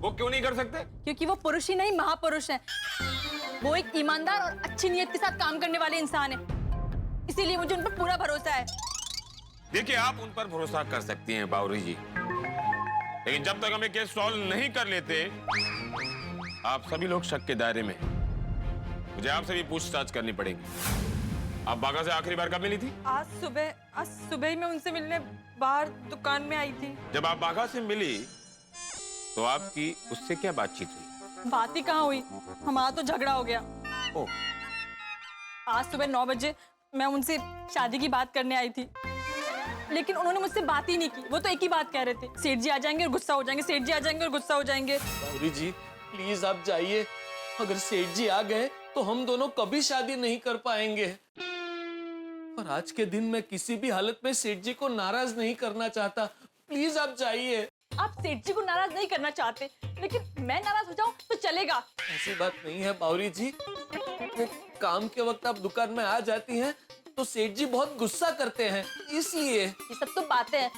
वो क्यों नहीं कर सकते? क्योंकि वो पुरुष ही नहीं, महापुरुष हैं। वो एक ईमानदार और अच्छी नीयत के साथ काम करने वाले इंसान हैं। इसीलिए मुझे उन पर पूरा भरोसा है। देखिए, आप उन पर भरोसा कर सकती हैं बावरी जी, लेकिन जब तक हम ये केस सॉल्व नहीं कर लेते, आप सभी लोग शक के दायरे में हैं। मुझे आपसे भी पूछताछ करनी पड़ेगी। आप बाघा से आखिरी बार कब मिली थी? आज सुबह ही मैं उनसे मिलने बाहर दुकान में आई थी। जब आप बाघा से मिली तो आपकी उससे क्या बातचीत हुई? बात ही कहाँ हुई, हमारा तो झगड़ा हो गया। ओह। आज सुबह 9 बजे मैं उनसे शादी की बात करने आई थी, लेकिन उन्होंने मुझसे बात ही नहीं की। वो तो एक ही बात कह रहे थे, सेठ जी आ जाएंगे और गुस्सा हो जाएंगे, सेठ जी आ जाएंगे और गुस्सा हो जाएंगे। बावरी जी प्लीज आप जाइए, अगर सेठ जी आ गए तो हम दोनों कभी शादी नहीं कर पाएंगे। और आज के दिन मैं किसी भी हालत में सेठ जी को नाराज नहीं करना चाहता, प्लीज आप जाइए। आप सेठ जी को नाराज नहीं करना चाहते, लेकिन मैं नाराज हो जाऊं तो चलेगा? ऐसी बात नहीं है बावरी जी, वो काम के वक्त आप दुकान में आ जाती हैं तो सेठ जी बहुत गुस्सा करते हैं, इसलिए। ये सब तो बातें हैं,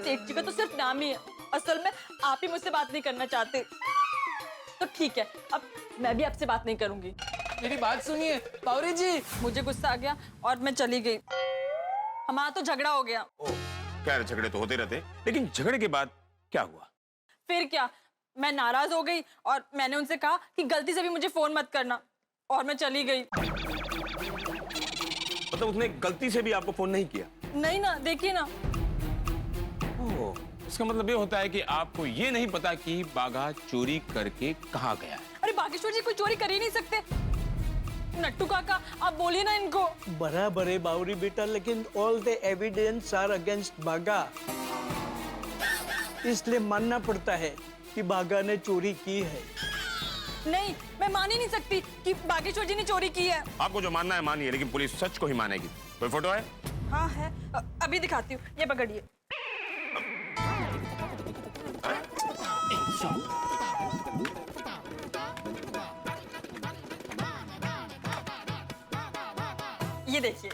सेठ जी का तो सिर्फ नाम ही है, असल में आप ही मुझसे बात नहीं करना चाहते। तो ठीक है, अब मैं भी आपसे बात नहीं करूंगी। मेरी बात सुनिए बावरी जी। मुझे गुस्सा आ गया और मैं चली गई। हमारा तो झगड़ा हो गया। खैर झगड़े तो होते रहते, लेकिन झगड़े के बाद क्या हुआ? फिर क्या, मैं नाराज हो गई और मैंने उनसे कहा कि गलती से भी मुझे फोन मत करना, और मैं चली गई। मतलब उसने गलती से भी आपको फोन नहीं किया? नहीं ना, देखिए ना। ओह, इसका मतलब ये होता है कि आपको ये नहीं पता कि बाघा चोरी करके कहाँ गया है। अरे बागेश्वर जी कोई चोरी कर ही नहीं सकते। नट्टू काका आप बोलिए ना इनको। बराबर है बावरी बेटा, लेकिन all the evidence are against बागा, इसलिए मानना पड़ता है कि बागा ने चोरी की है। नहीं, मैं मान ही नहीं सकती कि बागेश्वर जी ने चोरी की है। आपको जो मानना है मानिए, लेकिन पुलिस सच को ही मानेगी। कोई फोटो है? हाँ है, अभी दिखाती हूँ, ये पकड़िए। ये देखिए।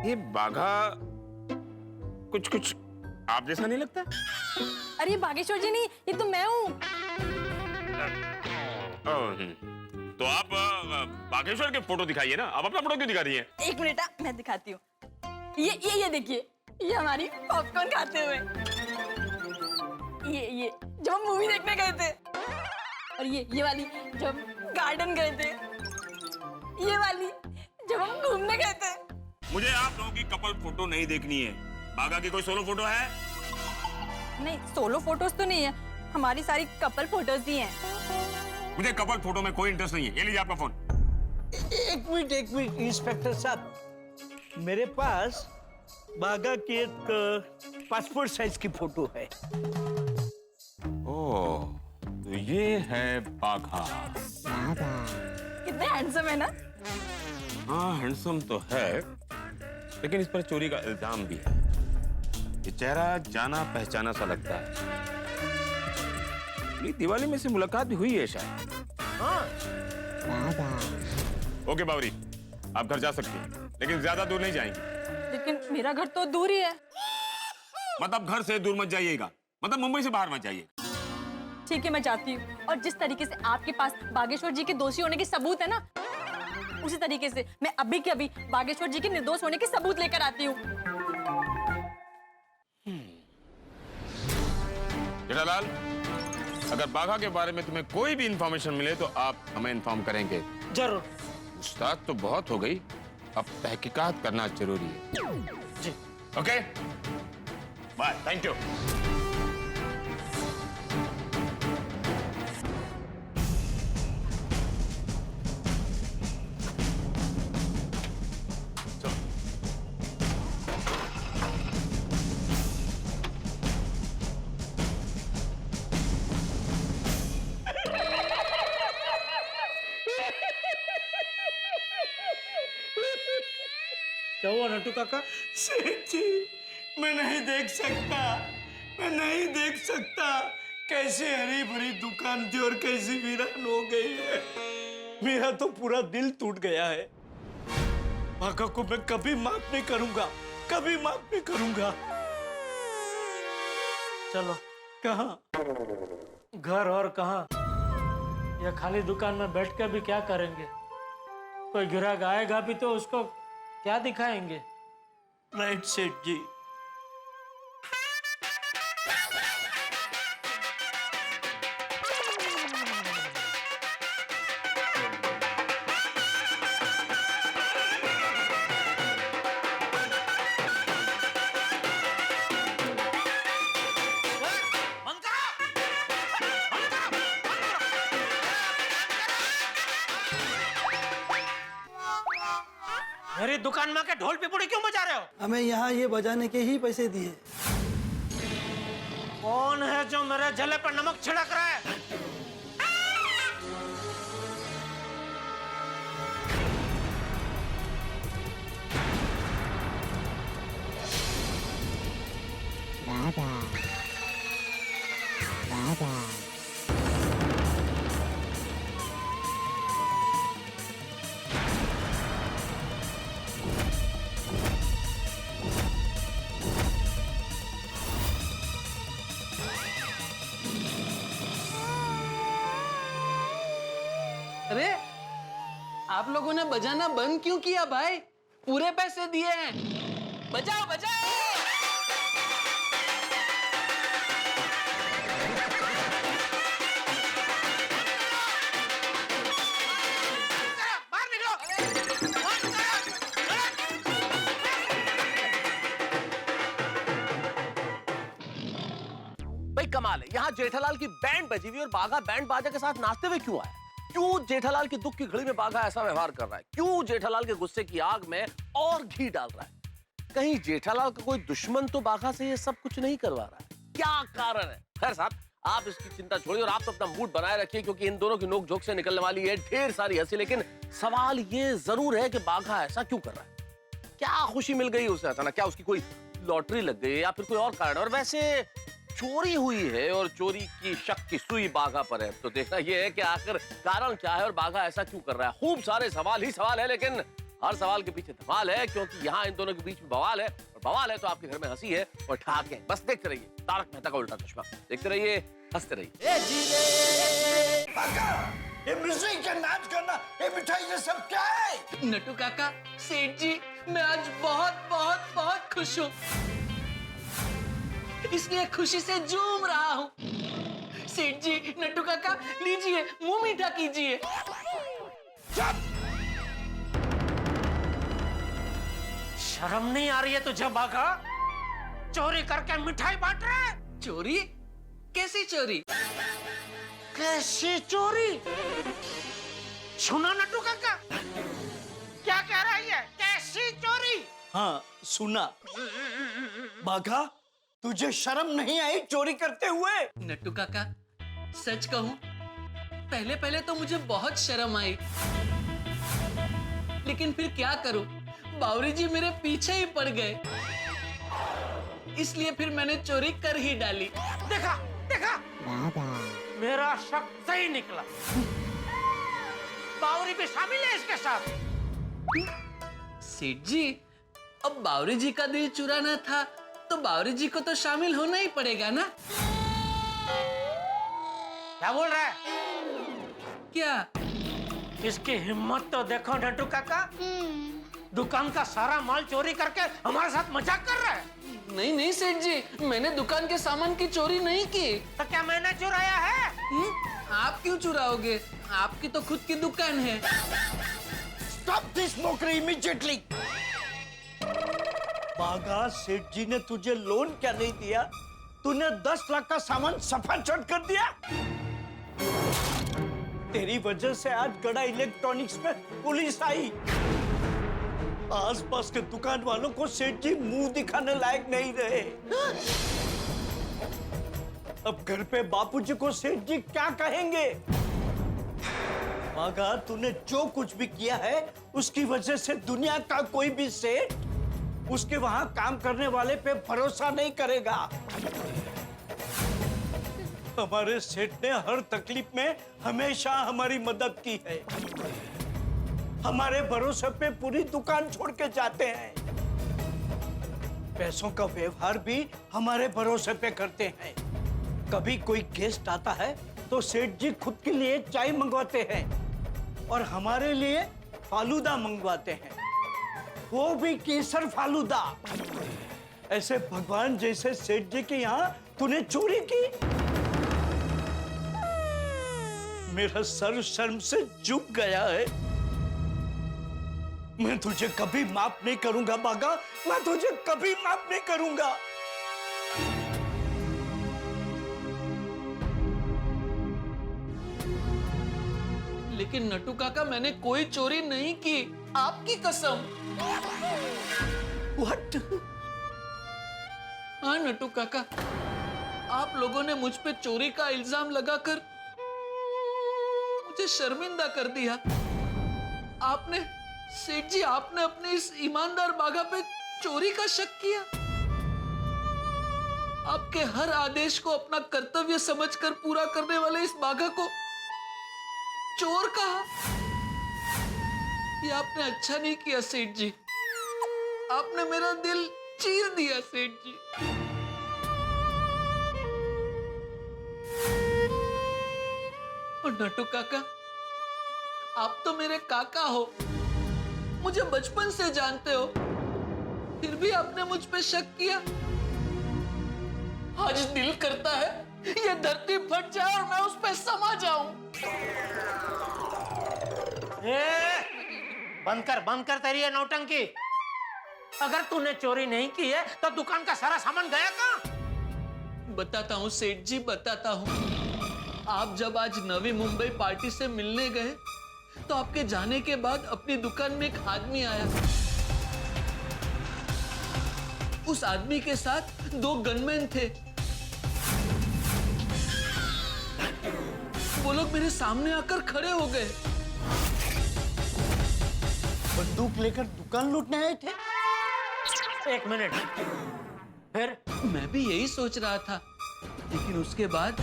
ये बाघा कुछ कुछ आप जैसा नहीं लगता? अरे बागेश्वर जी नहीं, ये तो मैं हूँ। तो आप बागेश्वर के फोटो दिखाइए ना, आप अपना फोटो क्यों दिखा रही हैं? एक मिनट, मैं दिखाती हूँ। ये देखिए, ये हमारी पॉपकॉर्न खाते हुए। ये जब हम मूवी देखने गए थे, और ये वाली जब हम गार्डन गए थे, ये वाली जब हम घूमने गए थे। मुझे आप लोगों की कपल फोटो नहीं देखनी है। बाघा की कोई सोलो फोटो है? नहीं, सोलो फोटोज तो नहीं है, हमारी सारी कपल फोटोज ही हैं। मुझे कपल फोटो में कोई इंटरेस्ट नहीं है। ये लीजिए आपका फोन। एक मिनट इंस्पेक्टर साहब, मेरे पास बागा की एक पासपोर्ट साइज की फोटो है। ओह, तो ये है बाघा। कितने हैंडसम है ना? हाँ, हैंडसम तो है, लेकिन इस पर चोरी का इल्जाम भी है। ये चेहरा जाना पहचाना सा लगता है। ये दिवाली में से मुलाकात भी हुई है शायद। हाँ। ओके बावरी, आप घर जा सकती हैं, लेकिन ज्यादा दूर नहीं जाएंगी। लेकिन मेरा घर तो दूर ही है। मतलब घर से दूर मत जाइएगा, मतलब मुंबई से बाहर मत जाइएगा। ठीक है, मैं जाती हूँ। और जिस तरीके से आपके पास बागेश्वर जी के दोषी होने के सबूत है ना, उसी तरीके से मैं अभी के अभी बागेश्वर जी के निर्दोष होने के सबूत लेकर आती हूँ। जेठालाल, अगर बाघा के बारे में तुम्हें कोई भी इंफॉर्मेशन मिले तो आप हमें इन्फॉर्म करेंगे। जरूर। पूछताछ तो बहुत हो गई, अब तहकीकात करना जरूरी है। जी। Okay, bye, thank you. क्या हुआ नट्टू काका? सेठ जी, मैं नहीं देख सकता, मैं नहीं देख सकता। कैसे हरी भरी दुकान थी और कैसी वीरान हो गई है। मेरा तो पूरा दिल टूट गया है। भागा को मैं कभी माफ नहीं करूंगा, कभी माफ नहीं करूंगा। चलो, कहाँ? घर और कहाँ? या खाली दुकान में बैठ कर भी क्या करेंगे? कोई ग्राहक आएगा भी तो उसको क्या दिखाएंगे? राइट सेठ जी। मेरी दुकान में आके ढोल पिपड़ी क्यों बजा रहे हो? हमें यहाँ ये बजाने के ही पैसे दिए। कौन है जो मेरे जले पर नमक छिड़क रहा है? अरे आप लोगों ने बजाना बंद क्यों किया भाई? पूरे पैसे दिए हैं, बजाओ बजाओ। बाहर निकलो। भाई कमाल है, यहाँ जेठालाल की बैंड बजी हुई और बाघा बैंड बाजा के साथ नाचते हुए क्यों आया? क्यों जेठालाल की दुख की घड़ी में बाघा ऐसा व्यवहार कर रहा है? क्यों जेठालाल के गुस्से की आग में और घी डाल रहा है? कहीं जेठालाल का कोई दुश्मन तो बाघा से ये सब कुछ नहीं करवा रहा है? क्या कारण है? खैर साहब, आप इसकी चिंता छोड़िए और आप तो अपना मूड बनाए रखिए, क्योंकि इन दोनों की नोक झोंक से निकलने वाली है ढेर सारी हंसी। लेकिन सवाल ये जरूर है कि बाघा ऐसा क्यों कर रहा है? क्या खुशी मिल गई उसे अचानक? क्या उसकी कोई लॉटरी लग गई या फिर कोई और कारण? और वैसे चोरी हुई है और चोरी की शक की सुई बाघा पर है, तो देखना यह है कि आखिर कारण क्या है और बाघा ऐसा क्यों कर रहा है। खूब सारे सवाल ही सवाल है, लेकिन हर सवाल के पीछे धमाल है, क्योंकि यहाँ इन दोनों के बीच में बवाल है, और बवाल है तो आपके घर में हंसी है और ठहाके हैं। बस देखते रहिए तारक मेहता का उल्टा चश्मा, देखते रहिए, हंसते रहिए। ये म्यूजिक का नाच करना, ये मिठाई, ये सब क्या है? नटू काका, सेठ जी, मैं आज बहुत बहुत बहुत खुश हूँ, इसलिए खुशी से झूम रहा हूँ। सेठ जी, नटू काका, लीजिए, मुंह मीठा कीजिए। शर्म नहीं आ रही है तुझे बाघा? चोरी करके मिठाई बांट रहा है? चोरी? कैसी चोरी? कैसी चोरी? सुना नटू काका, क्या कह रहा है? कैसी चोरी? हाँ सुना। बाघा, तुझे शर्म नहीं आई चोरी करते हुए? नट्टू काका, सच कहूं, पहले पहले तो मुझे बहुत शर्म आई, लेकिन फिर क्या करूं, बावरी जी मेरे पीछे ही पड़ गए, इसलिए फिर मैंने चोरी कर ही डाली। देखा देखा, मेरा शक सही निकला। बावरी भी शामिल है इसके साथ। सेठ जी, अब बावरी जी का दिल चुराना था तो बावरी जी को तो शामिल होना ही पड़ेगा ना? क्या बोल रहा है? क्या? इसकी हिम्मत तो देखो नटू काका, दुकान का सारा माल चोरी करके हमारे साथ मजाक कर रहा है। नहीं नहीं सेठ जी, मैंने दुकान के सामान की चोरी नहीं की। तो क्या मैंने चुराया है? आप क्यों चुराओगे? आपकी तो खुद की दुकान है। Stop this mockery immediately! बाघा, सेठ जी ने तुझे लोन क्या नहीं दिया? तूने 10 लाख का सामान सफा चट कर दिया। तेरी वजह से आज गड़ा इलेक्ट्रॉनिक्स में पुलिस आई। आसपास के दुकान वालों को सेठ जी मुंह दिखाने लायक नहीं रहे। अब घर पे बापूजी को सेठ जी क्या कहेंगे? बाघा, तूने जो कुछ भी किया है उसकी वजह से दुनिया का कोई भी सेठ उसके वहां काम करने वाले पे भरोसा नहीं करेगा। हमारे सेठ ने हर तकलीफ में हमेशा हमारी मदद की है। हमारे भरोसे पे पूरी दुकान छोड़ के जाते हैं। पैसों का व्यवहार भी हमारे भरोसे पे करते हैं। कभी कोई गेस्ट आता है तो सेठ जी खुद के लिए चाय मंगवाते हैं और हमारे लिए फालूदा मंगवाते हैं, वो भी केसर फालूदा। ऐसे भगवान जैसे सेठ जी के यहाँ तूने चोरी की। मेरा सर शर्म से झुक गया है। मैं तुझे कभी माफ नहीं करूंगा बाघा, मैं तुझे कभी माफ नहीं करूंगा। लेकिन नटू काका, मैंने कोई चोरी नहीं की, आपकी कसम। What? हाँ नटू काका, आप लोगों ने मुझ पे चोरी का इल्जाम लगाकर मुझे शर्मिंदा कर दिया। आपने, सेठ जी, आपने अपने इस ईमानदार बाघा पे चोरी का शक किया। आपके हर आदेश को अपना कर्तव्य समझकर पूरा करने वाले इस बाघा को चोर कहा। ये आपने अच्छा नहीं किया सेठ जी, आपने मेरा दिल चीर दिया सेठ जी। और नटू काका, आप तो मेरे काका हो, मुझे बचपन से जानते हो, फिर भी आपने मुझ पे शक किया। आज दिल करता है ये धरती फट जाए और मैं उस पे समा जाऊं। बंद कर तेरी ये नौटंकी। अगर तूने चोरी नहीं की है तो दुकान का सारा सामान गया कहाँ? बताता हूँ सेठ जी, बताता हूँ। आप जब आज नवी मुंबई पार्टी से मिलने गए तो आपके जाने के बाद अपनी दुकान में एक आदमी आया। उस आदमी के साथ 2 गनमैन थे। वो लोग मेरे सामने आकर खड़े हो गए। बंदूक लेकर दुकान लूटने आए थे? 1 मिनट, फिर? मैं भी यही सोच रहा था, लेकिन उसके बाद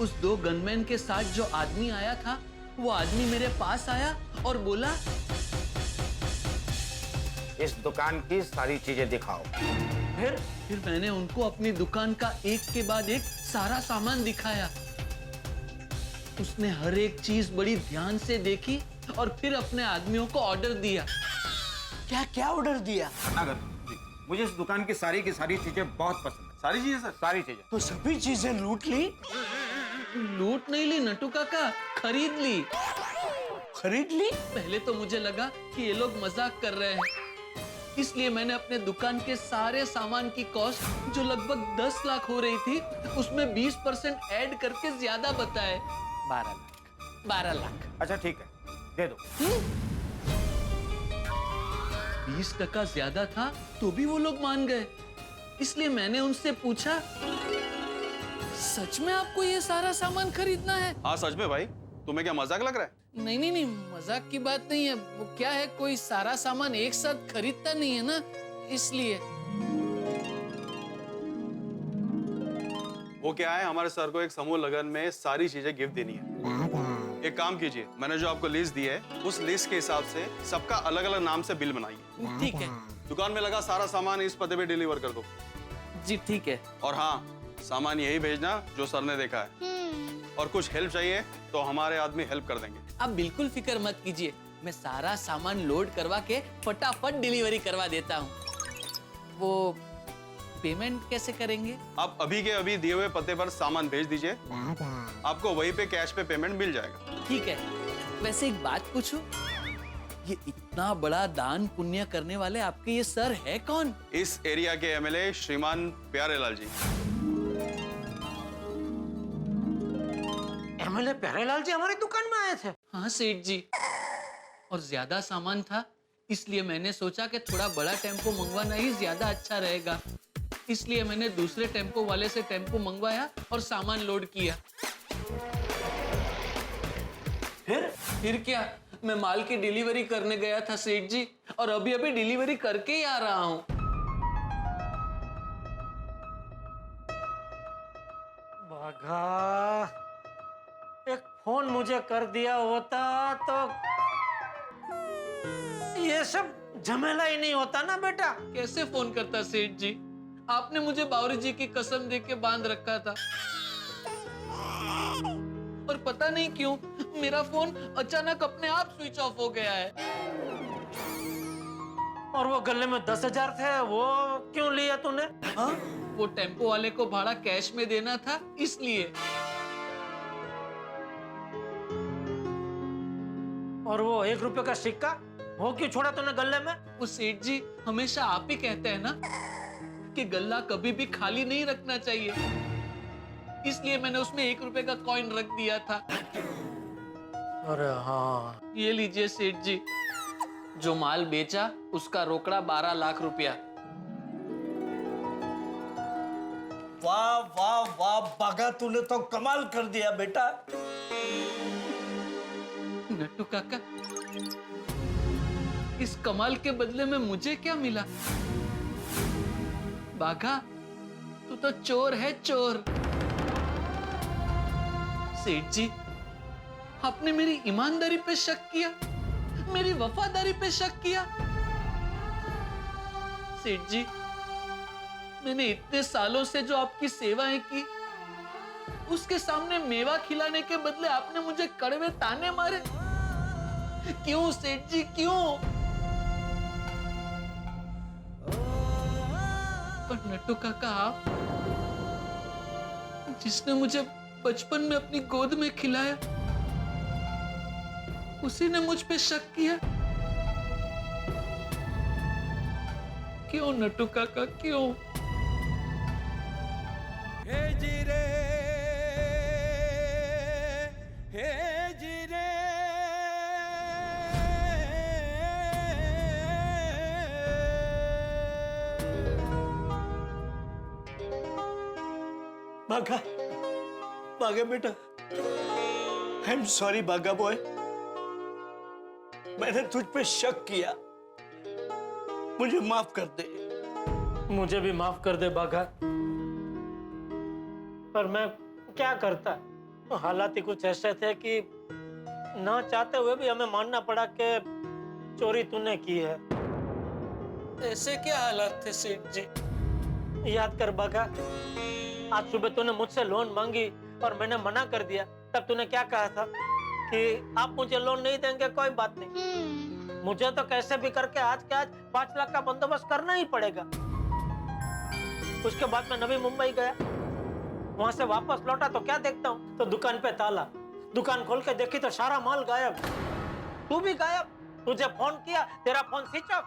उस 2 गनमैन के साथ जो आदमी आया था, वो आदमी मेरे पास आया और बोला, इस दुकान की सारी चीजें दिखाओ। फिर मैंने उनको अपनी दुकान का एक के बाद एक सारा सामान दिखाया। उसने हर एक चीज बड़ी ध्यान से देखी और फिर अपने आदमियों को ऑर्डर दिया। क्या क्या ऑर्डर दिया? मुझे इस दुकान की सारी चीजें बहुत पसंद है। सारी चीजें सर? सारी चीजें। तो सभी चीजें लूट ली? लूट नहीं ली नटू काका, खरीद ली। खरीद ली? पहले तो मुझे लगा कि ये लोग मजाक कर रहे हैं, इसलिए मैंने अपने दुकान के सारे सामान की कॉस्ट जो लगभग 10 लाख हो रही थी, उसमें 20% ऐड करके ज्यादा बताए। 12 लाख। अच्छा ठीक है, दे दो। 20% ज्यादा था तो भी वो लोग मान गए। इसलिए मैंने उनसे पूछा, सच में आपको ये सारा सामान खरीदना है? हाँ सच में भाई, तुम्हें क्या मजाक लग रहा है? नहीं, मजाक की बात नहीं है। वो क्या है, कोई सारा सामान एक साथ खरीदता नहीं है ना, इसलिए। वो क्या है, हमारे सर को एक समूह लगन में सारी चीजें गिफ्ट देनी है। एक काम कीजिए, मैंने जो आपको लिस्ट दी है, उस लिस्ट के हिसाब से सबका अलग अलग नाम से बिल बनाइए। ठीक है। दुकान में लगा सारा सामान इस पते पे डिलीवर कर दो। जी ठीक है। और हाँ, सामान यही भेजना जो सर ने देखा है। और कुछ हेल्प चाहिए तो हमारे आदमी हेल्प कर देंगे। आप बिल्कुल फिक्र मत कीजिए, मैं सारा सामान लोड करवा के फटाफट डिलीवरी करवा देता हूँ। वो पेमेंट कैसे करेंगे? आप अभी के अभी दिए हुए पते पर सामान भेज दीजिए, आपको वहीं पे कैश पे पेमेंट मिल जाएगा। ठीक है। वैसे एक बात पूछूं, ये इतना बड़ा दान पुण्य करने वाले आपके ये सर है कौन? इस एरिया के एमएलए श्रीमान प्यारेलाल जी। एमएलए प्यारेलाल जी हमारी दुकान में आए थे? हाँ सेठ जी, और ज्यादा सामान था, इसलिए मैंने सोचा कि थोड़ा बड़ा टेम्पो मंगवाना ही ज्यादा अच्छा रहेगा। इसलिए मैंने दूसरे टेम्पो वाले से टेम्पो मंगवाया और सामान लोड किया। फिर क्या, मैं माल की डिलीवरी करने गया था सेठ जी, और अभी अभी डिलीवरी करके ही आ रहा हूँ। बाघा, एक फोन मुझे कर दिया होता तो ये सब झमेला ही नहीं होता ना बेटा। कैसे फोन करता सेठ जी, आपने मुझे बावरी जी की कसम दे के बांध रखा था, और पता नहीं क्यों मेरा फोन अचानक अपने आप स्विच ऑफ हो गया है। और वो गले में 10,000 थे, वो क्यों लिया तूने? हाँ? वो टेम्पो वाले को भाड़ा कैश में देना था, इसलिए। और वो 1 रुपए का सिक्का, वो क्यों छोड़ा तूने गले में? वो सेठ जी हमेशा आप ही कहते हैं ना कि गल्ला कभी भी खाली नहीं रखना चाहिए, इसलिए मैंने उसमें 1 रुपए का कॉइन रख दिया था। अरे हाँ, ये लीजिए सेठ जी, जो माल बेचा उसका रोकड़ा 12 लाख रुपया। वाह वाह वाह बागा, तूने तो कमाल कर दिया बेटा। नट्टू काका, इस कमाल के बदले में मुझे क्या मिला? बाघा, तू तो चोर है, चोर। सेठ जी, आपने मेरी ईमानदारी पे शक किया, मेरी वफादारी पे शक किया। सेठ जी, मैंने इतने सालों से जो आपकी सेवाएं की, उसके सामने मेवा खिलाने के बदले आपने मुझे कड़वे ताने मारे। क्यों सेठ जी क्यों? पर नट्टू काका, आप जिसने मुझे बचपन में अपनी गोद में खिलाया, उसी ने मुझ पे शक किया। क्यों नट्टू काका क्यों? हे जीरे हे जीरे बागा, बागा बेटा, आई एम सॉरी बागा बॉय, मैंने तुझ पे शक किया, मुझे माफ कर दे। मुझे भी माफ कर दे बाघा, पर मैं क्या करता, हालात ही कुछ ऐसे थे कि ना चाहते हुए भी हमें मानना पड़ा कि चोरी तूने की है। ऐसे क्या हालात थे सेठ जी? याद कर बाघा, आज सुबह तूने मुझसे लोन मांगी और मैंने मना कर दिया। तब तूने क्या कहा था कि आप मुझे लोन नहीं देंगे, कोई बात नहीं, मुझे तो कैसे भी करके आज के आज 5 लाख का बंदोबस्त करना ही पड़ेगा। उसके बाद मैं नवी मुंबई गया, वहां से वापस लौटा तो क्या देखता हूँ, तो दुकान पे ताला। दुकान खोल के देखी तो सारा माल गायब, तू भी गायब। तुझे फोन किया, तेरा फोन स्विच ऑफ।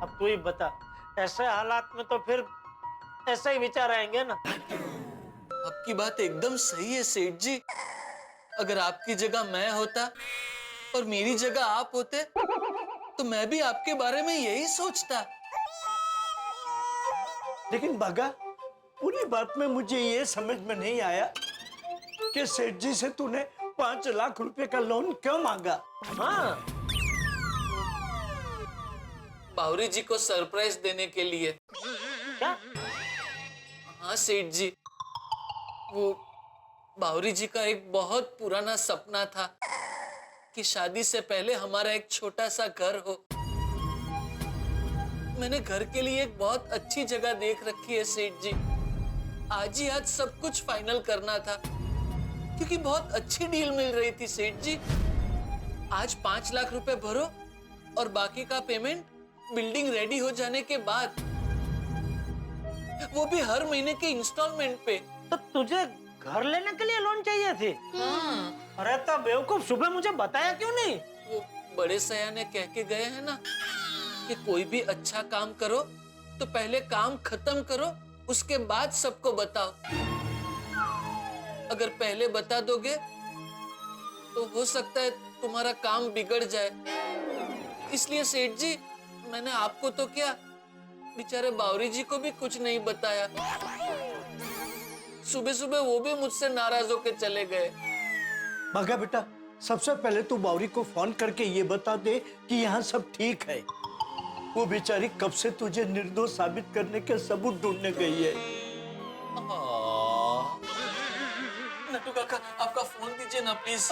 अब तू ही बता, ऐसे हालात में तो फिर ऐसे ही विचार आएंगे ना। आपकी बात एकदम सही है सेठ जी। अगर आपकी जगह मैं होता और मेरी जगह आप होते तो मैं भी आपके बारे में यही सोचता। लेकिन बागा, पूरी बात में मुझे ये समझ में नहीं आया कि सेठ जी से तूने 5 लाख रुपए का लोन क्यों मांगा? हाँ, बावरी जी को सरप्राइज देने के लिए। क्या? हाँ सेठ जी, वो बावरी जी का एक बहुत पुराना सपना था कि शादी से पहले हमारा एक छोटा सा घर हो। मैंने घर के लिए एक बहुत अच्छी जगह देख रखी है सेठ जी। आज ही आज सब कुछ फाइनल करना था क्योंकि बहुत अच्छी डील मिल रही थी सेठ जी। आज 5 लाख रुपए भरो और बाकी का पेमेंट बिल्डिंग रेडी हो जाने के बाद, वो भी हर महीने के इंस्टॉलमेंट पे। तो तुझे घर लेने के लिए लोन चाहिए थी? अरे तो बेवकूफ, सुबह मुझे बताया क्यों नहीं? वो बड़े सयाने कह के गए हैं ना कि कोई भी अच्छा काम करो तो पहले काम खत्म करो, उसके बाद सबको बताओ। अगर पहले बता दोगे तो हो सकता है तुम्हारा काम बिगड़ जाए। इसलिए सेठ जी, मैंने आपको तो क्या, बेचारे बावरी जी को भी कुछ नहीं बताया। सुबह सुबह वो भी मुझसे नाराज होकर चले गए। बागा बेटा, सबसे पहले तू बावरी को फोन करके ये बता दे कि यहाँ सब ठीक है। वो बेचारी कब से तुझे निर्दोष साबित करने के सबूत ढूंढने गई है। नट्टू काका, आपका फोन दीजिए ना प्लीज।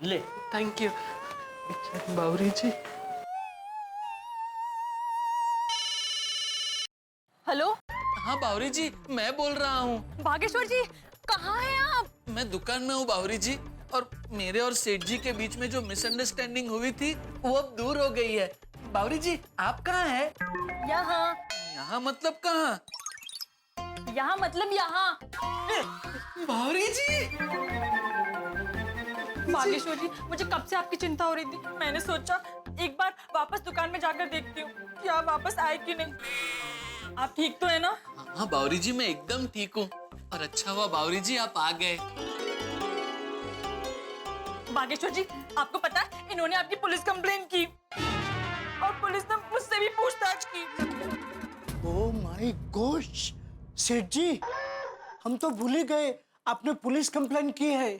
ले। Thank you. बेचारी बावरी जी। हेलो, हाँ बावरी जी, मैं बोल रहा हूँ। बागेश्वर जी, कहाँ हैं आप? मैं दुकान में हूँ बावरी जी, और मेरे और सेठ जी के बीच में जो मिसअंडरस्टैंडिंग हुई थी वो अब दूर हो गई है। बावरी जी, आप कहाँ हैं? यहाँ। यहाँ मतलब कहाँ? यहाँ मतलब यहाँ। बावरी जी! बागेश्वर जी, मुझे कब से आपकी चिंता हो रही थी। मैंने सोचा एक बार वापस दुकान में जाकर देखती हूँ कि आप वापस आए कि नहीं। आप ठीक तो है ना? हाँ बावरी जी, मैं एकदम ठीक हूँ। और अच्छा हुआ बावरी जी आप आ गए। बागेश्वर जी, आपको पता है इन्होंने आपकी पुलिस कंप्लेन की और पुलिस ने मुझसे भी पूछताछ की। ओह माय गॉश, सेठ जी, हम तो भूल ही गए आपने पुलिस कंप्लेन की है।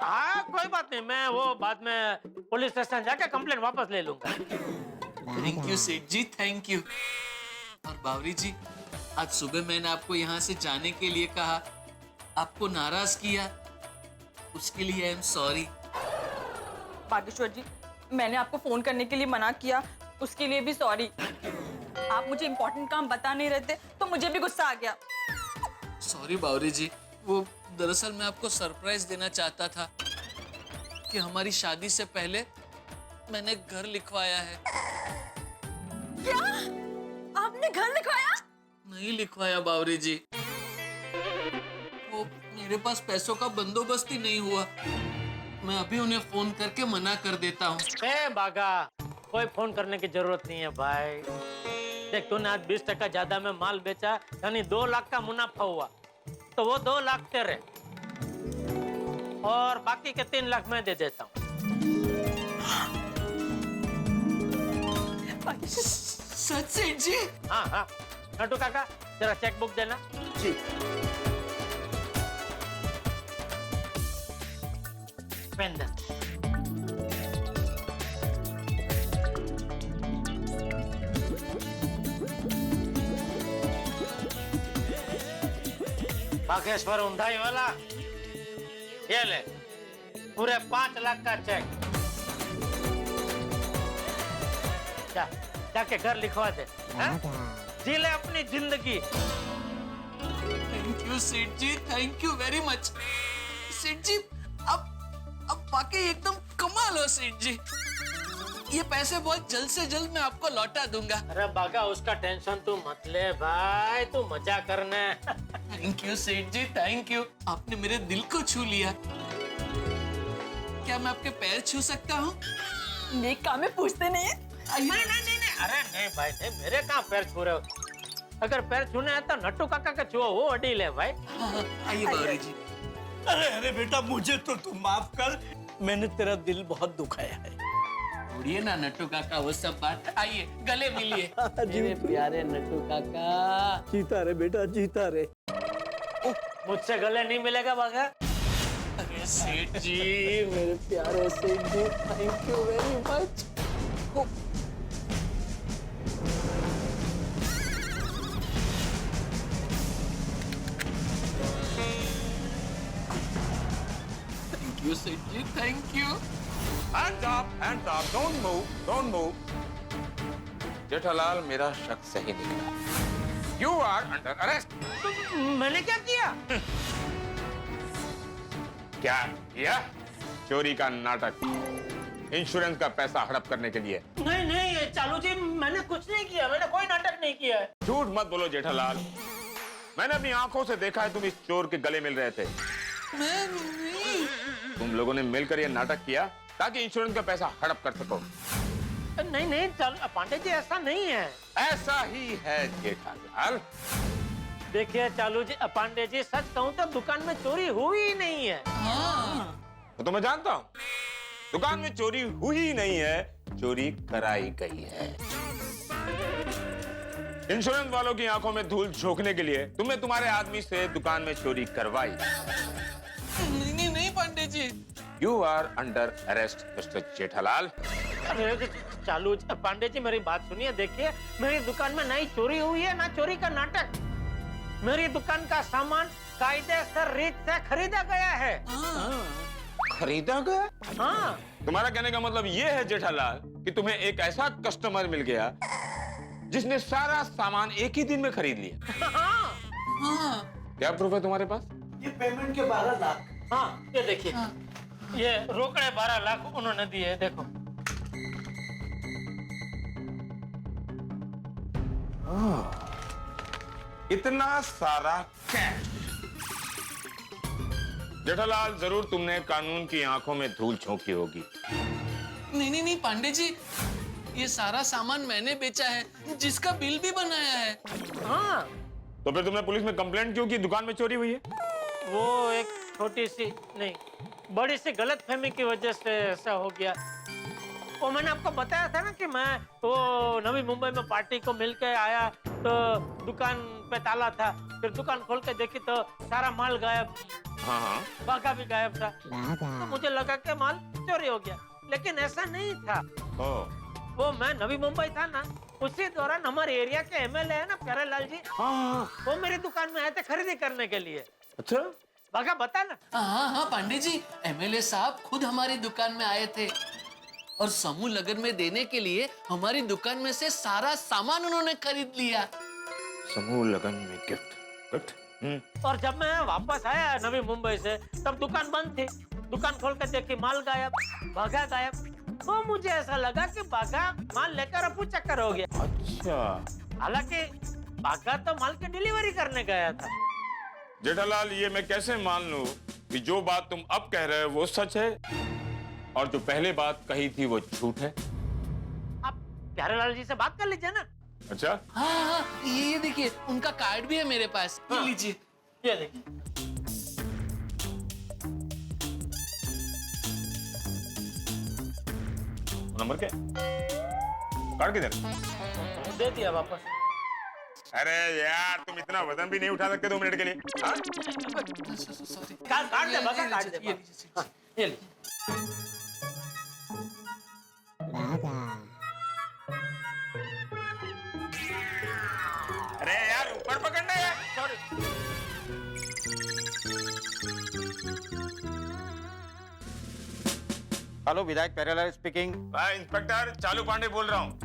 हाँ कोई बात नहीं, मैं वो बाद में पुलिस स्टेशन जाके कंप्लेन वापस ले लूंगा। थैंक यू सेठ जी, थैंक यू। और बावरी जी, आज सुबह मैंने आपको यहाँ से जाने के लिए कहा, आपको नाराज किया, उसके लिए आई एम सॉरी। बागेश्वर जी, मैंने आपको फोन करने के लिए मना किया, उसके लिए भी सॉरी। आप मुझे इम्पोर्टेंट काम बता नहीं रहे थे तो मुझे भी गुस्सा आ गया। सॉरी बावरी जी, वो दरअसल मैं आपको सरप्राइज देना चाहता था। कि हमारी शादी से पहले मैंने घर लिखवाया है। क्या आपने घर लिखवाया? नहीं लिखवाया बावरी जी, वो मेरे पास पैसों का बंदोबस्त ही नहीं हुआ। मैं अभी उन्हें फोन करके मना कर देता हूँ। बागा, कोई फोन करने की जरूरत नहीं है भाई। देख तूने आज 20% ज्यादा में माल बेचा, यानी 2 लाख का मुनाफा हुआ, तो वो 2 लाख तेरे और बाकी के 3 लाख मैं दे देता हूँ। सच सेठ जी? हाँ हाँ, नटू काका जरा चेक बुक देना। जी। पेन दे। बागेश्वर उंधाई वाला, ये ले पूरे 5 लाख का चेक। जाके घर लिखवा दे, जी ले अपनी जिंदगी। थैंक यू सेठ जी, थैंक यू वेरी मच। सेठ जी अब वाकई एकदम कमाल हो सेठ जी। ये पैसे बहुत जल्द से जल्द मैं आपको लौटा दूंगा। अरे बागा, उसका टेंशन तू मत ले भाई, तू मजा करने। थैंक यू सेठ जी, थैंक यू। आपने मेरे दिल को छू लिया। क्या मैं आपके पैर छू सकता हूँ? नेक काम में पूछते नहीं है। नहीं, अरे नहीं भाई नहीं, मेरे कहाँ पैर छू रहे हो? अगर पैर छूने है तो नट्टू काका का छुओ, वो अडी ले भाई। आइए बावरी जी। अरे बेटा, मुझे तो तू माफ कर, मैंने तेरा दिल बहुत दुखाया है। छोड़िए ना नट्टू काका वो सब बात, आइए गले मिलिए। मेरे प्यारे नट्टू काका, जीता रे बेटा, जीता रे। मुझसे गले नहीं मिलेगा बागा। अरे सेठ जी, मेरे प्यारे सेठ जी, thank you very much. Thank you सेठ जी, thank you. Hands up, don't move. Jethalal, मेरा शक सही निकला। You are under arrest. मैंने क्या किया? क्या किया? चोरी का नाटक, इंश्योरेंस का पैसा हड़प करने के लिए। नहीं चालू जी, मैंने कुछ नहीं किया, मैंने कोई नाटक नहीं किया है। झूठ मत बोलो जेठालाल, मैंने अपनी आंखों से देखा है तुम इस चोर के गले मिल रहे थे। तुम लोगों ने मिलकर यह नाटक किया ताकि इंश्योरेंस का पैसा हड़प कर सको। नहीं पांडे जी, ऐसा नहीं है। ऐसा ही है जेठालाल। देखिए चालू जी, पांडे जी, सच कहूँ तो दुकान में चोरी हुई ही नहीं है। तो मैं जानता हूँ दुकान में चोरी हुई ही नहीं है, चोरी कराई गई है। इंश्योरेंस वालों की आंखों में धूल झोंकने के लिए तुमने तुम्हारे आदमी से दुकान में चोरी करवाई। नहीं Pandey ji. You are under arrest, Mr. Jethalal. चालू पांडे जी, मेरी बात सुनिए। देखिए, मेरी दुकान में ना ही चोरी हुई है, ना चोरी का नाटक। मेरी दुकान का सामान कायदे से रीत से खरीदा गया है। खरीदा गया? हाँ। तुम्हारा कहने का मतलब ये है जेठालाल कि तुम्हें एक ऐसा कस्टमर मिल गया जिसने सारा सामान एक ही दिन में खरीद लिया। हाँ। क्या प्रूफ है तुम्हारे पास? ये पेमेंट के 12 लाख। हाँ, ये देखिए। ये रोकड़े 12 लाख उन्होंने दिए, देखो। इतना सारा कैश। जेठालाल, जरूर तुमने कानून की आंखों में धूल झोंकी होगी। नहीं पांडे जी, ये सारा सामान मैंने बेचा है, जिसका बिल भी बनाया है। हाँ। तो फिर तुमने पुलिस में कंप्लेंट क्यों की दुकान में चोरी हुई है? वो एक छोटी सी नहीं, बड़ी सी गलतफहमी की वजह से ऐसा हो गया। वो मैंने आपको बताया था ना कि मैं वो नवी मुंबई में पार्टी को मिलके आया, तो दुकान पे ताला था, फिर दुकान खोल के देखी तो सारा माल गायब। हाँ। बागा भी गायब था। तो मुझे लगा कि माल चोरी हो गया, लेकिन ऐसा नहीं था। वो मैं नवी मुंबई था ना, उसी दौरान हमारे एरिया के एमएलए है ना प्यारेलाल जी, वो मेरी दुकान में आए थे खरीदी करने के लिए। अच्छा, बागा बता ना। हाँ पांडे जी, एमएलए साहब खुद हमारी दुकान में आए थे और समूह लगन में देने के लिए हमारी दुकान में से सारा सामान उन्होंने खरीद लिया। समूह लगन में गिफ्ट। और जब मैं वापस आया नवी मुंबई से, तब दुकान बंद थी। दुकान खोल कर देखी माल गायब, भागा गायब। तो मुझे ऐसा लगा कि बागा माल लेकर अपू चक्कर हो गया। अच्छा, हालांकि बागा तो माल की डिलीवरी करने गया था। जेठालाल, ये मैं कैसे मान लूं कि जो बात तुम अब कह रहे हो वो सच है और जो पहले बात कही थी वो झूठ है? आप प्यारेलाल जी से बात कर लीजिए ना। अच्छा, हाँ, ये देखिए, उनका कार्ड भी है मेरे पास। ये लीजिए। ये देखिए। नंबर क्या? कार्ड किधर? दे दिया वापस। अरे यार, तुम इतना वजन भी नहीं उठा सकते 2 मिनट के लिए? हाँ? कार्ड दे, बागा कार्ड दे। हाँ, ये लीजिए। अरे यार, ऊपर पकड़ना यार। सॉरी। हेलो, विधायक प्यारेलाल स्पीकिंग। मैं इंस्पेक्टर चालू पांडे बोल रहा हूँ।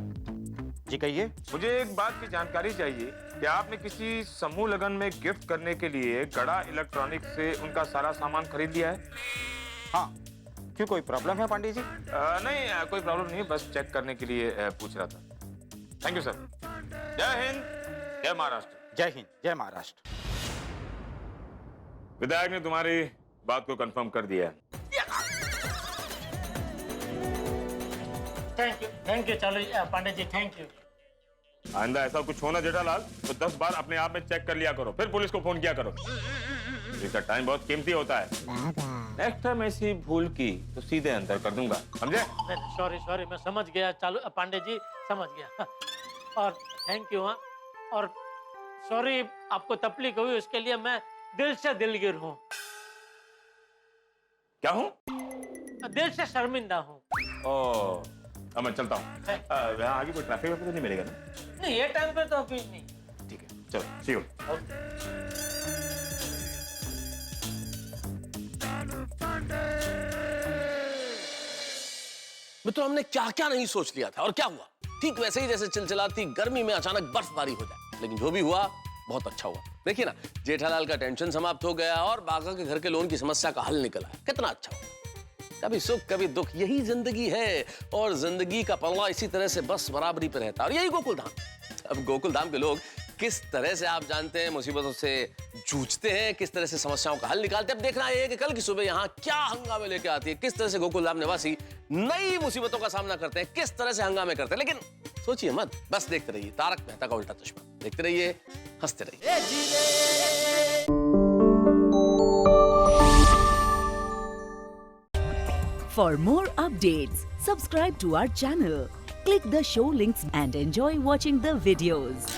जी कहिए। मुझे एक बात की जानकारी चाहिए कि आपने किसी समूह लगन में गिफ्ट करने के लिए गड़ा इलेक्ट्रॉनिक से उनका सारा सामान खरीद लिया है? हाँ, क्यों कोई प्रॉब्लम है पांडे जी? नहीं, कोई प्रॉब्लम नहीं, बस चेक करने के लिए पूछ रहा था। Thank you sir. जय हिंद, जय महाराष्ट्र। जय हिंद, जय महाराष्ट्र। विधायक ने तुम्हारी बात को कंफर्म कर दिया है। थैंक यू चालू पांडे जी, थैंक यू। आइंदा ऐसा कुछ होना जेठालाल तो 10 बार अपने आप में चेक कर लिया करो, फिर पुलिस को फोन किया करो। इसका टाइम बहुत कीमती होता है। नेक्स्ट टाइम ऐसी भूल की तो सीधे अंदर कर दूंगा, समझे? सॉरी, मैं समझ गया चालू पांडे जी, समझ गया। और थैंक यू। हाँ, और सॉरी आपको तकलीफ हुई उसके लिए मैं दिल से दिलगिर हूँ। क्या हूँ? दिल से शर्मिंदा हूँ। ओह, अब मैं चलता हूँ। यहाँ आगे कोई ट्रैफिक तो नहीं मिलेगा ना? नहीं, ये टाइम पे तो अभी नहीं। ठीक है, चलो, सी यू। मित्रों, हमने क्या क्या नहीं सोच लिया था और क्या हुआ? ठीक वैसे ही जैसे चिलचिलाती गर्मी में अचानक बर्फबारी हो जाए। लेकिन जो भी हुआ बहुत अच्छा हुआ। देखिए ना, जेठालाल का टेंशन समाप्त हो गया और बागा के घर के लोन की समस्या का हल निकला। कितना अच्छा हुआ। कभी सुख कभी दुख, यही जिंदगी है और जिंदगी का पल्ला इसी तरह से बस बराबरी पे रहता है। और यही गोकुल धाम। अब गोकुल धाम के लोग किस तरह से, आप जानते हैं, मुसीबतों से जूझते हैं, किस तरह से समस्याओं का हल निकालते हैं। अब देखना है कि कल की सुबह यहाँ क्या हंगामे लेके आती है, किस तरह से गोकुल धाम निवासी नई मुसीबतों का सामना करते हैं, किस तरह से हंगामे करते हैं। लेकिन सोचिए मत, बस देखते रहिए तारक मेहता का उल्टा चश्मा। देखते रहिए, हंसते रहिए। For more updates, subscribe to our channel, click the show links and enjoy watching the videos.